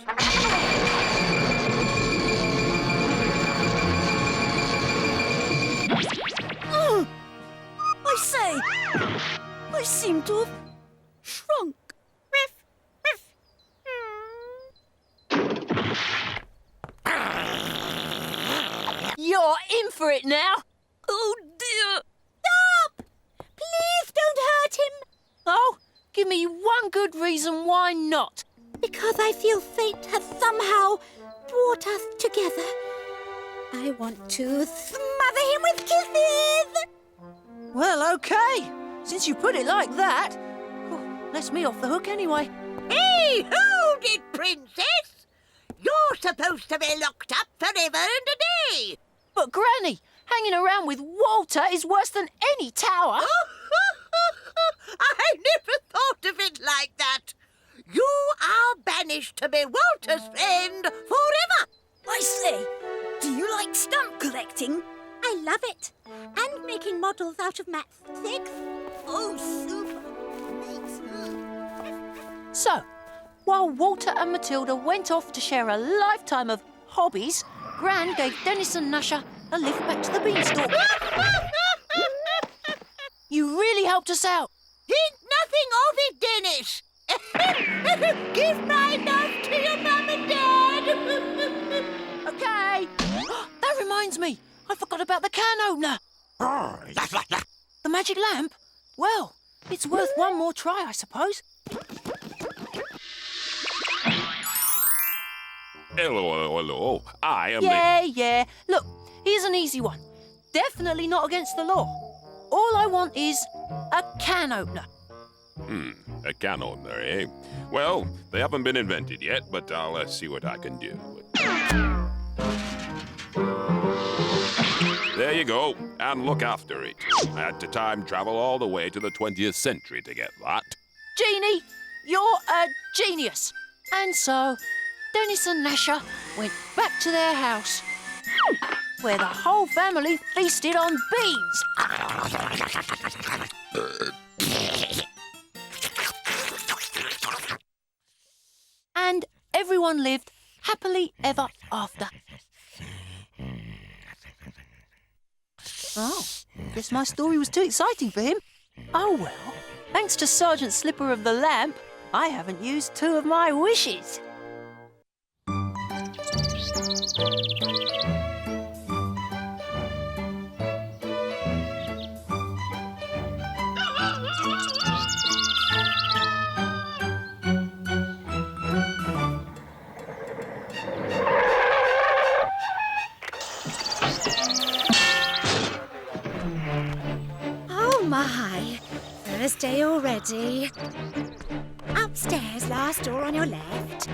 I say, I seem to have shrunk. You're in for it now. Oh, dear. Stop! Please don't hurt him. Oh, give me one good reason why not. Because I feel fate has somehow brought us together. I want to smother him with kisses. Well, okay. Since you put it like that, lets me off the hook anyway. Hey, hold it, Princess! You're supposed to be locked up forever and a day! But, Granny, hanging around with Walter is worse than any tower. I never thought of it like that. You are banished to be Walter's friend forever. I say, do you like stamp collecting? I love it. And making models out of matchsticks. Oh, super. So, while Walter and Matilda went off to share a lifetime of hobbies, Gran gave Dennis and Gnasher a lift back to the Beanstalk. You really helped us out. Think nothing of it, Dennis. Give my love to your mum and dad. Okay. That reminds me. I forgot about the can opener. The magic lamp? Well, it's worth one more try, I suppose. Hello. I am Yeah. Look, here's an easy one. Definitely not against the law. All I want is a can opener. A can opener, eh? Well, they haven't been invented yet, but I'll see what I can do. There you go, and look after it. I had to time travel all the way to the 20th century to get that. Genie, you're a genius. And so, Dennis and Gnasher went back to their house, where the whole family feasted on beans. And everyone lived happily ever after. Oh, guess my story was too exciting for him. Oh well, thanks to Sergeant Slipper of the Lamp, I haven't used 2 of my wishes. My, Thursday already. Upstairs, last door on your left.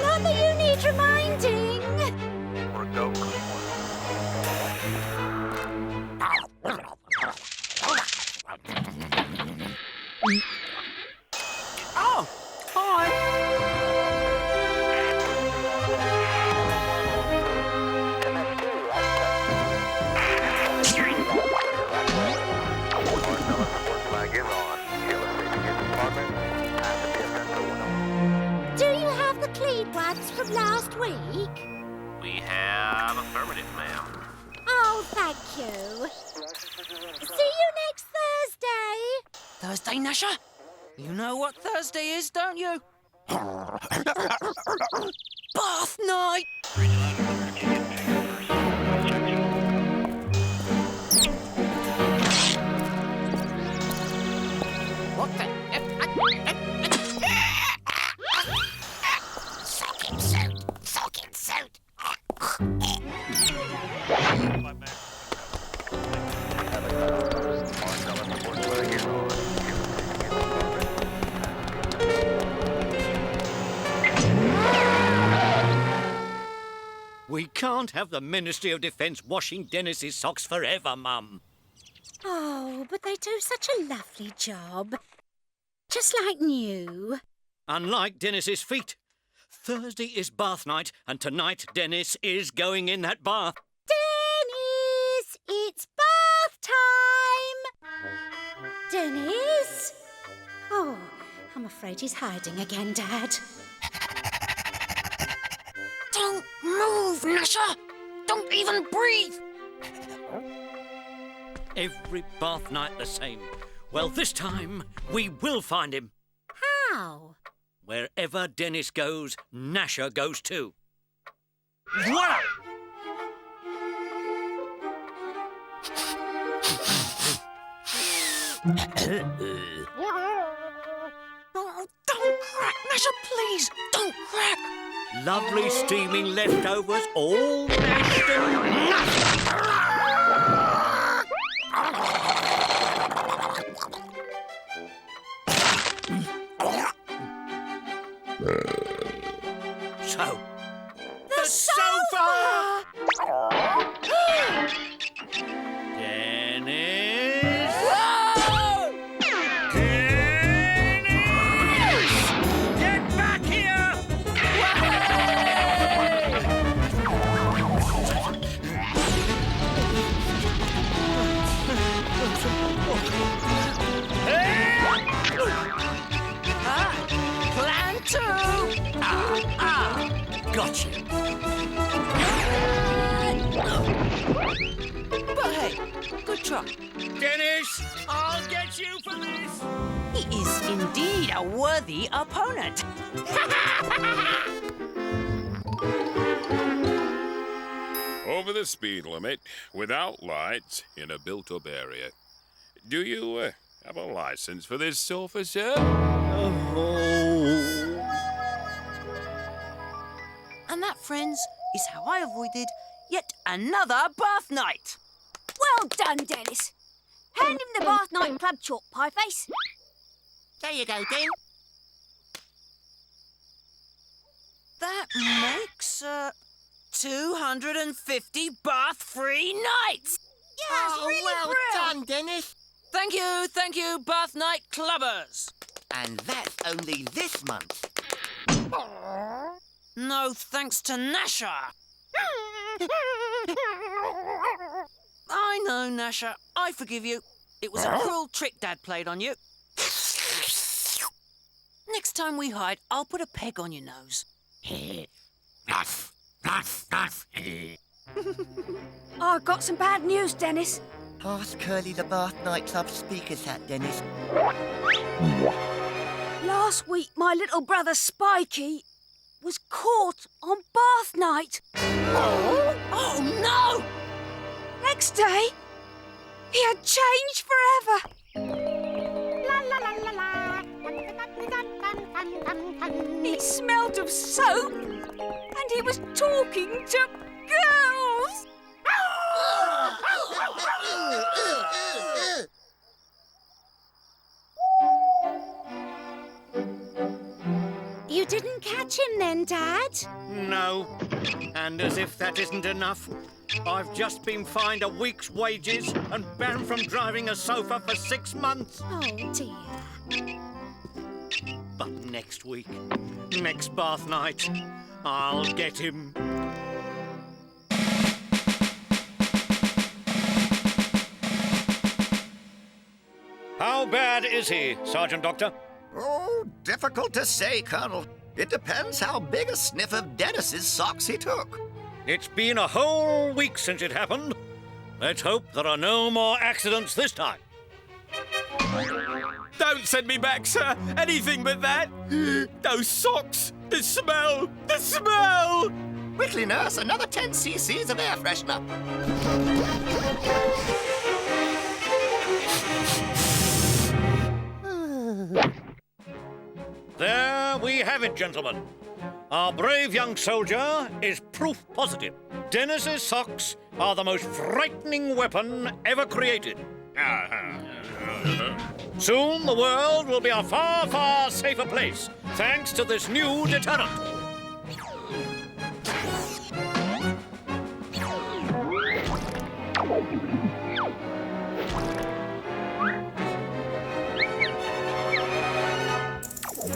Not that you need reminding. Oh, hi. From last week? We have affirmative, ma'am. Oh, thank you. See you next Thursday. Thursday, Gnasher? You know what Thursday is, don't you? Bath night! What the... We can't have the Ministry of Defence washing Dennis's socks forever, Mum. Oh, but they do such a lovely job. Just like new. Unlike Dennis's feet. Thursday is bath night, and tonight Dennis is going in that bath. Dennis, it's bath time! Dennis? Oh, I'm afraid he's hiding again, Dad. Don't move, Gnasher! Don't even breathe! Every bath night the same. Well, this time, we will find him. How? Wherever Dennis goes, Gnasher goes too. Voila! Oh, don't crack, Gnasher, please! Don't crack! Lovely steaming leftovers, all mashed and... So, the sofa! Dennis! Whoa! Dennis! Get back here! Plan 2! Got you. But hey, good try. Dennis, I'll get you for this. He is indeed a worthy opponent. Over the speed limit, without lights, in a built-up area. Do you have a license for this sofa, sir? And that, friends, is how I avoided yet another bath night. Well done, Dennis. Hand him the Bath Night Club chalk, Pieface. There you go, Den. That makes, 250 bath-free nights! Yes, really well done, Dennis. Thank you, Bath Night Clubbers. And that's only this month. No thanks to Gnasher. I know, Gnasher. I forgive you. It was a cruel trick Dad played on you. Next time we hide, I'll put a peg on your nose. I've got some bad news, Dennis. Ask Curly the Bath Night Club speaker's hat, Dennis. Last week, my little brother Spikey was caught on bath night. Oh, no! Next day, he had changed forever. La la la la la. He smelled of soap, and he was talking to girls. You didn't catch him then, Dad? No. And as if that isn't enough, I've just been fined a week's wages and banned from driving a sofa for 6 months. Oh, dear. But next week, next bath night, I'll get him. How bad is he, Sergeant Doctor? Oh, difficult to say, Colonel. It depends how big a sniff of Dennis's socks he took. It's been a whole week since it happened. Let's hope there are no more accidents this time. Don't send me back, sir. Anything but that. Those socks. The smell. The smell. Quickly, nurse, another 10 cc's of air freshener. There we have it, gentlemen. Our brave young soldier is proof positive. Dennis's socks are the most frightening weapon ever created. Soon the world will be a far, far safer place, thanks to this new deterrent.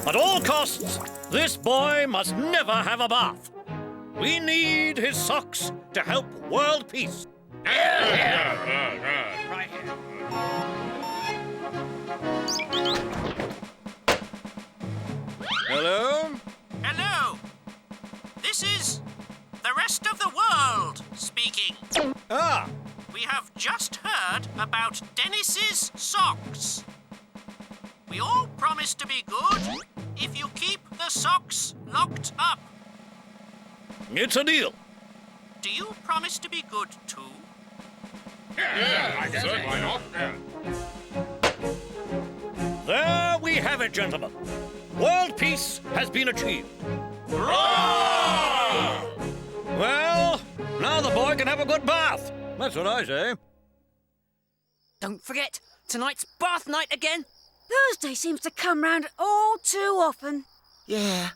At all costs, this boy must never have a bath. We need his socks to help world peace. Right here. Hello? Hello. This is the rest of the world speaking. Ah. We have just heard about Dennis's socks. We all promise to be good if you keep the socks locked up. It's a deal. Do you promise to be good too? Yeah, I guess so. Why not? There we have it, gentlemen. World peace has been achieved. Well, now the boy can have a good bath. That's what I say. Don't forget, tonight's bath night again. Thursday seems to come round all too often. Yeah.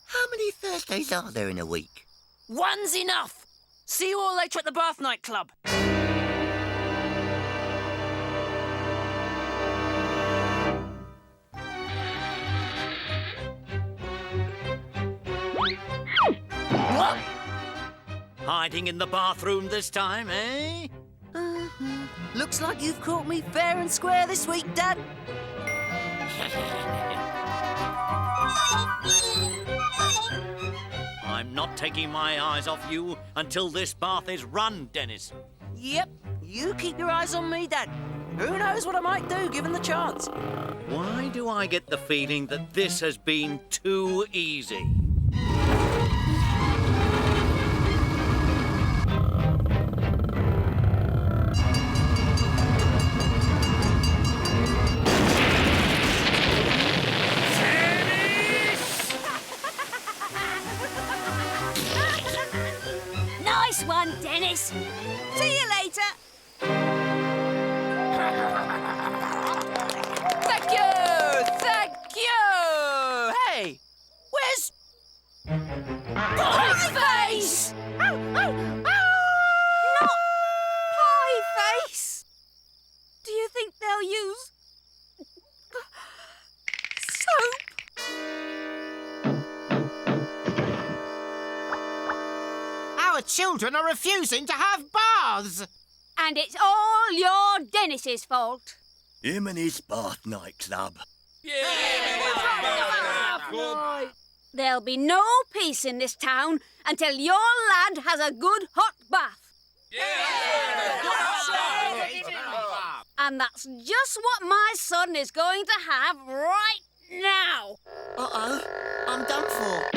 How many Thursdays are there in a week? One's enough. See you all later at the bath night club. What? Hiding in the bathroom this time, eh? Looks like you've caught me fair and square this week, Dad. I'm not taking my eyes off you until this bath is run, Dennis. Yep, you keep your eyes on me, Dad. Who knows what I might do given the chance? Why do I get the feeling that this has been too easy? Nice one, Dennis. See you later. Thank you! Thank you! Hey, where's... Pieface! Not Pieface. Do you think they'll use soap? Our children are refusing to have baths. And it's all your Dennis's fault. Him and his bath night club. There'll be no peace in this town until your lad has a good hot bath. And that's just what my son is going to have right now. Uh-oh, I'm done for.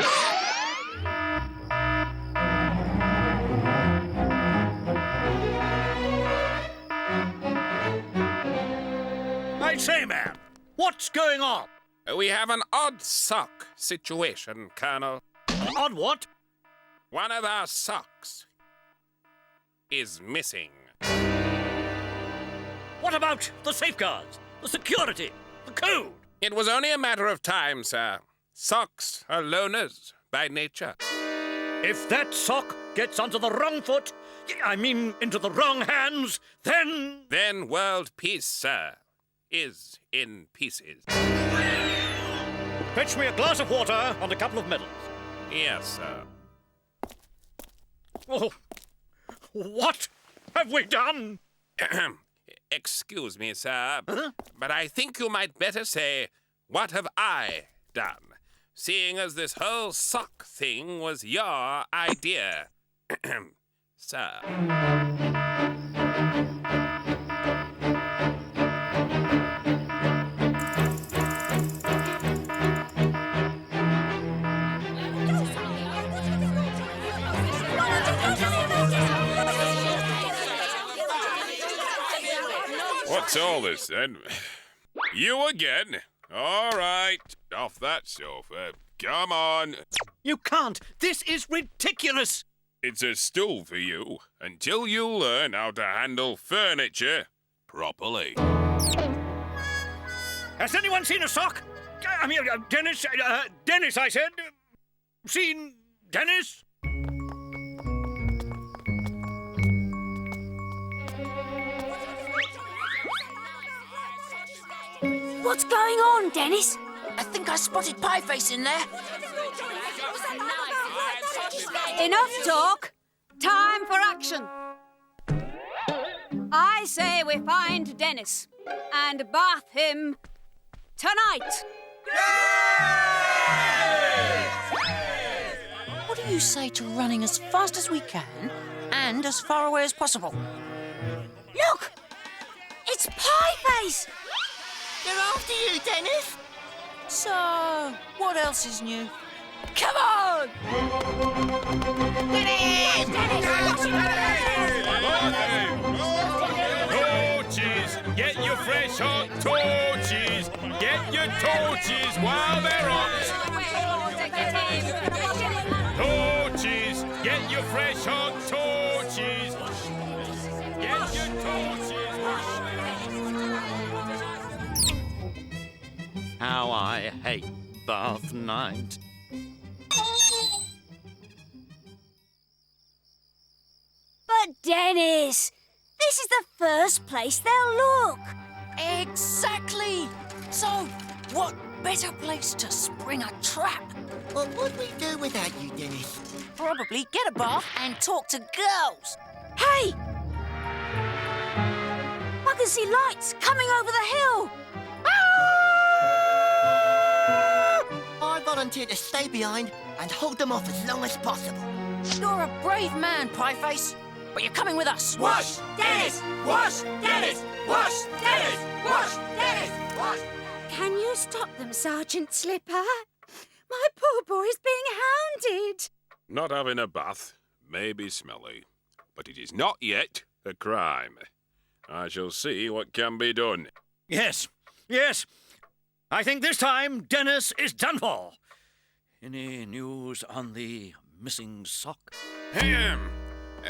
I say, man, what's going on? We have an odd sock situation, Colonel. An odd what? One of our socks is missing. What about the safeguards, the security, the code? It was only a matter of time, sir. Socks are loners by nature. If that sock gets onto the wrong foot, I mean into the wrong hands, then... Then world peace, sir, is in pieces. Fetch me a glass of water and a couple of medals. Yes, sir. Oh, what have we done? Excuse me, sir, but I think you might better say, what have I done? Seeing as this whole sock thing was your idea, sir. What's all this, then? You again? All right, off that sofa. Come on. You can't. This is ridiculous. It's a stool for you until you learn how to handle furniture properly. Has anyone seen a sock? I mean, Dennis, Dennis, I said. Seen Dennis? What's going on, Dennis? I think I spotted Pieface in there. Enough talk. Time for action. I say we find Dennis and bath him tonight. What do you say to running as fast as we can and as far away as possible? Look! It's Pieface! They're after you, Dennis. So, what else is new? Come on! Torches! Get your fresh hot torches! Get your torches while they're hot! Torches! Get your fresh hot torches! Get your torches! How I hate bath night. But Dennis, this is the first place they'll look. Exactly! So, what better place to spring a trap? What would we do without you, Dennis? Probably get a bath and talk to girls. Hey! I can see lights coming over the hill. I volunteer to stay behind and hold them off as long as possible. You're a brave man, Pieface. but you're coming with us. Wash, Dennis! Wash, Dennis! Wash, Dennis! Wash, Dennis! Wash! Can you stop them, Sergeant Slipper? My poor boy's being hounded. Not having a bath may be smelly, but it is not yet a crime. I shall see what can be done. Yes, yes. I think this time Dennis is done for. Any news on the missing sock? Ahem.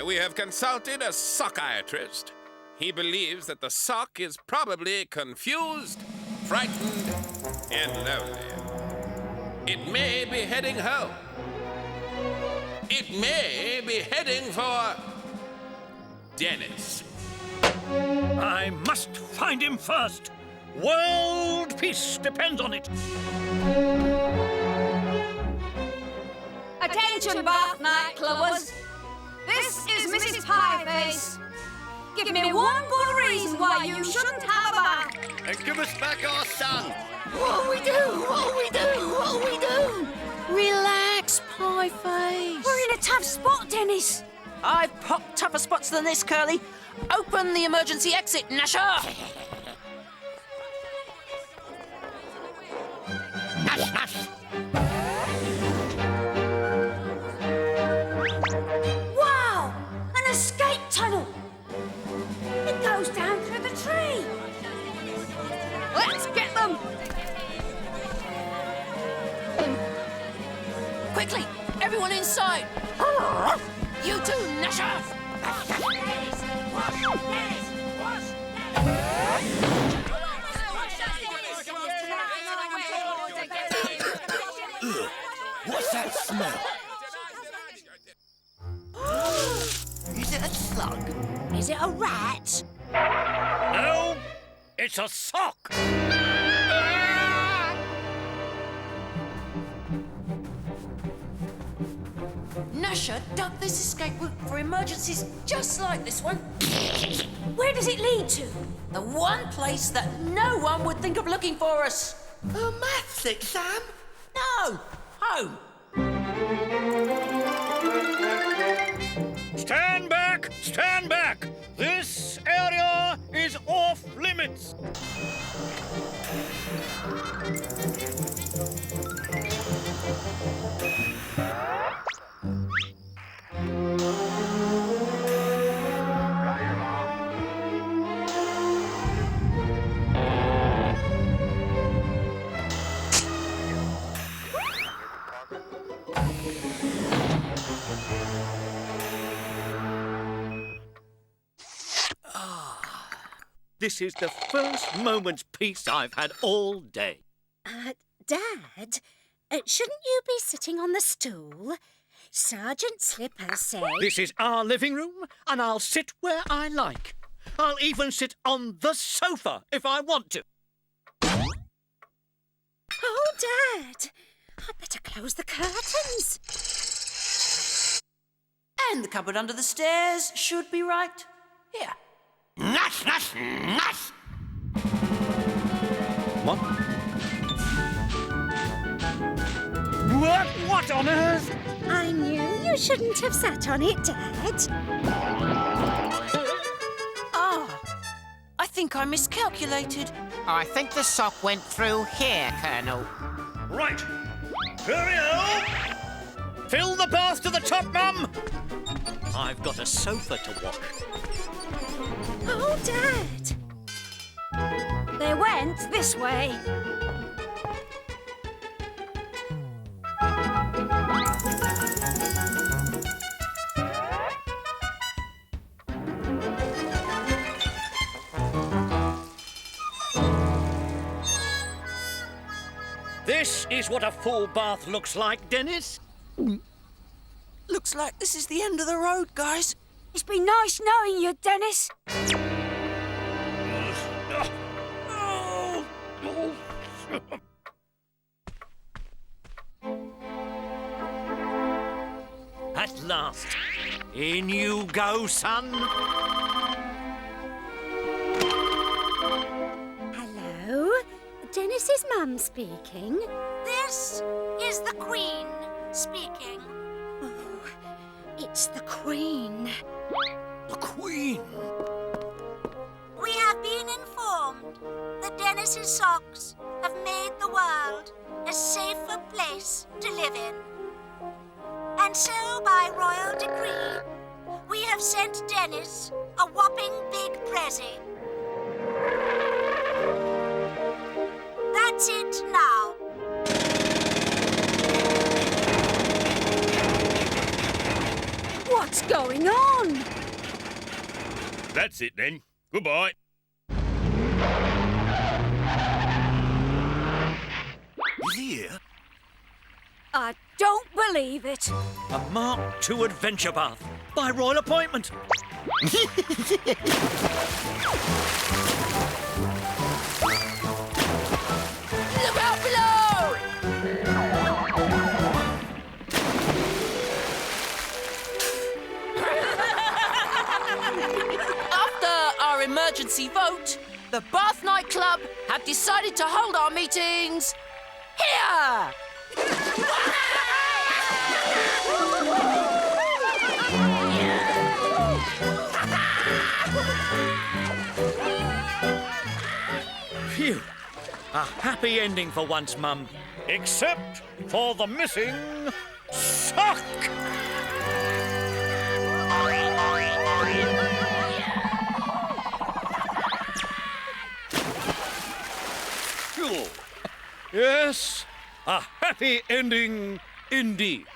We have consulted a sockiatrist. He believes that the sock is probably confused, frightened, and lonely. It may be heading home. It may be heading for Dennis. I must find him first. World peace depends on it. Attention, Bath night clubbers. This is Mrs. Pieface. Give me one good reason why you shouldn't have a bath. And give us back our son. What'll we do? What'll we do? What'll we do? Relax, Pieface. We're in a tough spot, Dennis. I've popped tougher spots than this, Curly. Open the emergency exit, Gnasher. Nash, Nash. Wow! An escape tunnel. It goes down through the tree. Let's get them. Quickly, everyone inside. You too, Gnasher. What's that smell? Is it a slug? Is it a rat? No, it's a sock. Gnasher dug this escape route for emergencies just like this one. Where does it lead to? The one place that no one would think of looking for us. A maths exam? No, home. Stand back! Stand back! This area is off limits. This is the first moment's peace I've had all day. Dad, shouldn't you be sitting on the stool? Sergeant Slipper said... This is our living room, and I'll sit where I like. I'll even sit on the sofa if I want to. Oh, Dad, I'd better close the curtains. And the cupboard under the stairs should be right here. Nash, Nash, Nash! What? What on earth? I knew you shouldn't have sat on it, Dad. I think I miscalculated. I think the sock went through here, Colonel. Right. Cheerio! Fill the bath to the top, Mum! I've got a sofa to wash. Oh, Dad! They went this way. This is what a full bath looks like, Dennis. Looks like this is the end of the road, guys. It's been nice knowing you, Dennis. At last. In you go, son. Hello? Dennis's mum speaking. This is the Queen speaking. Oh, it's the Queen. The Queen! We have been informed that Dennis's socks have made the world a safer place to live in. And so, by royal decree, we have sent Dennis a whopping big present. That's it now. What's going on? That's it then. Goodbye. Is he here? I don't believe it. A Mark II adventure bath by royal appointment. Look out below! After our emergency vote, the Bath Night Club have decided to hold our meetings here! Phew. A happy ending for once, Mum. Except for the missing sock! Phew. Yes, a happy ending indeed.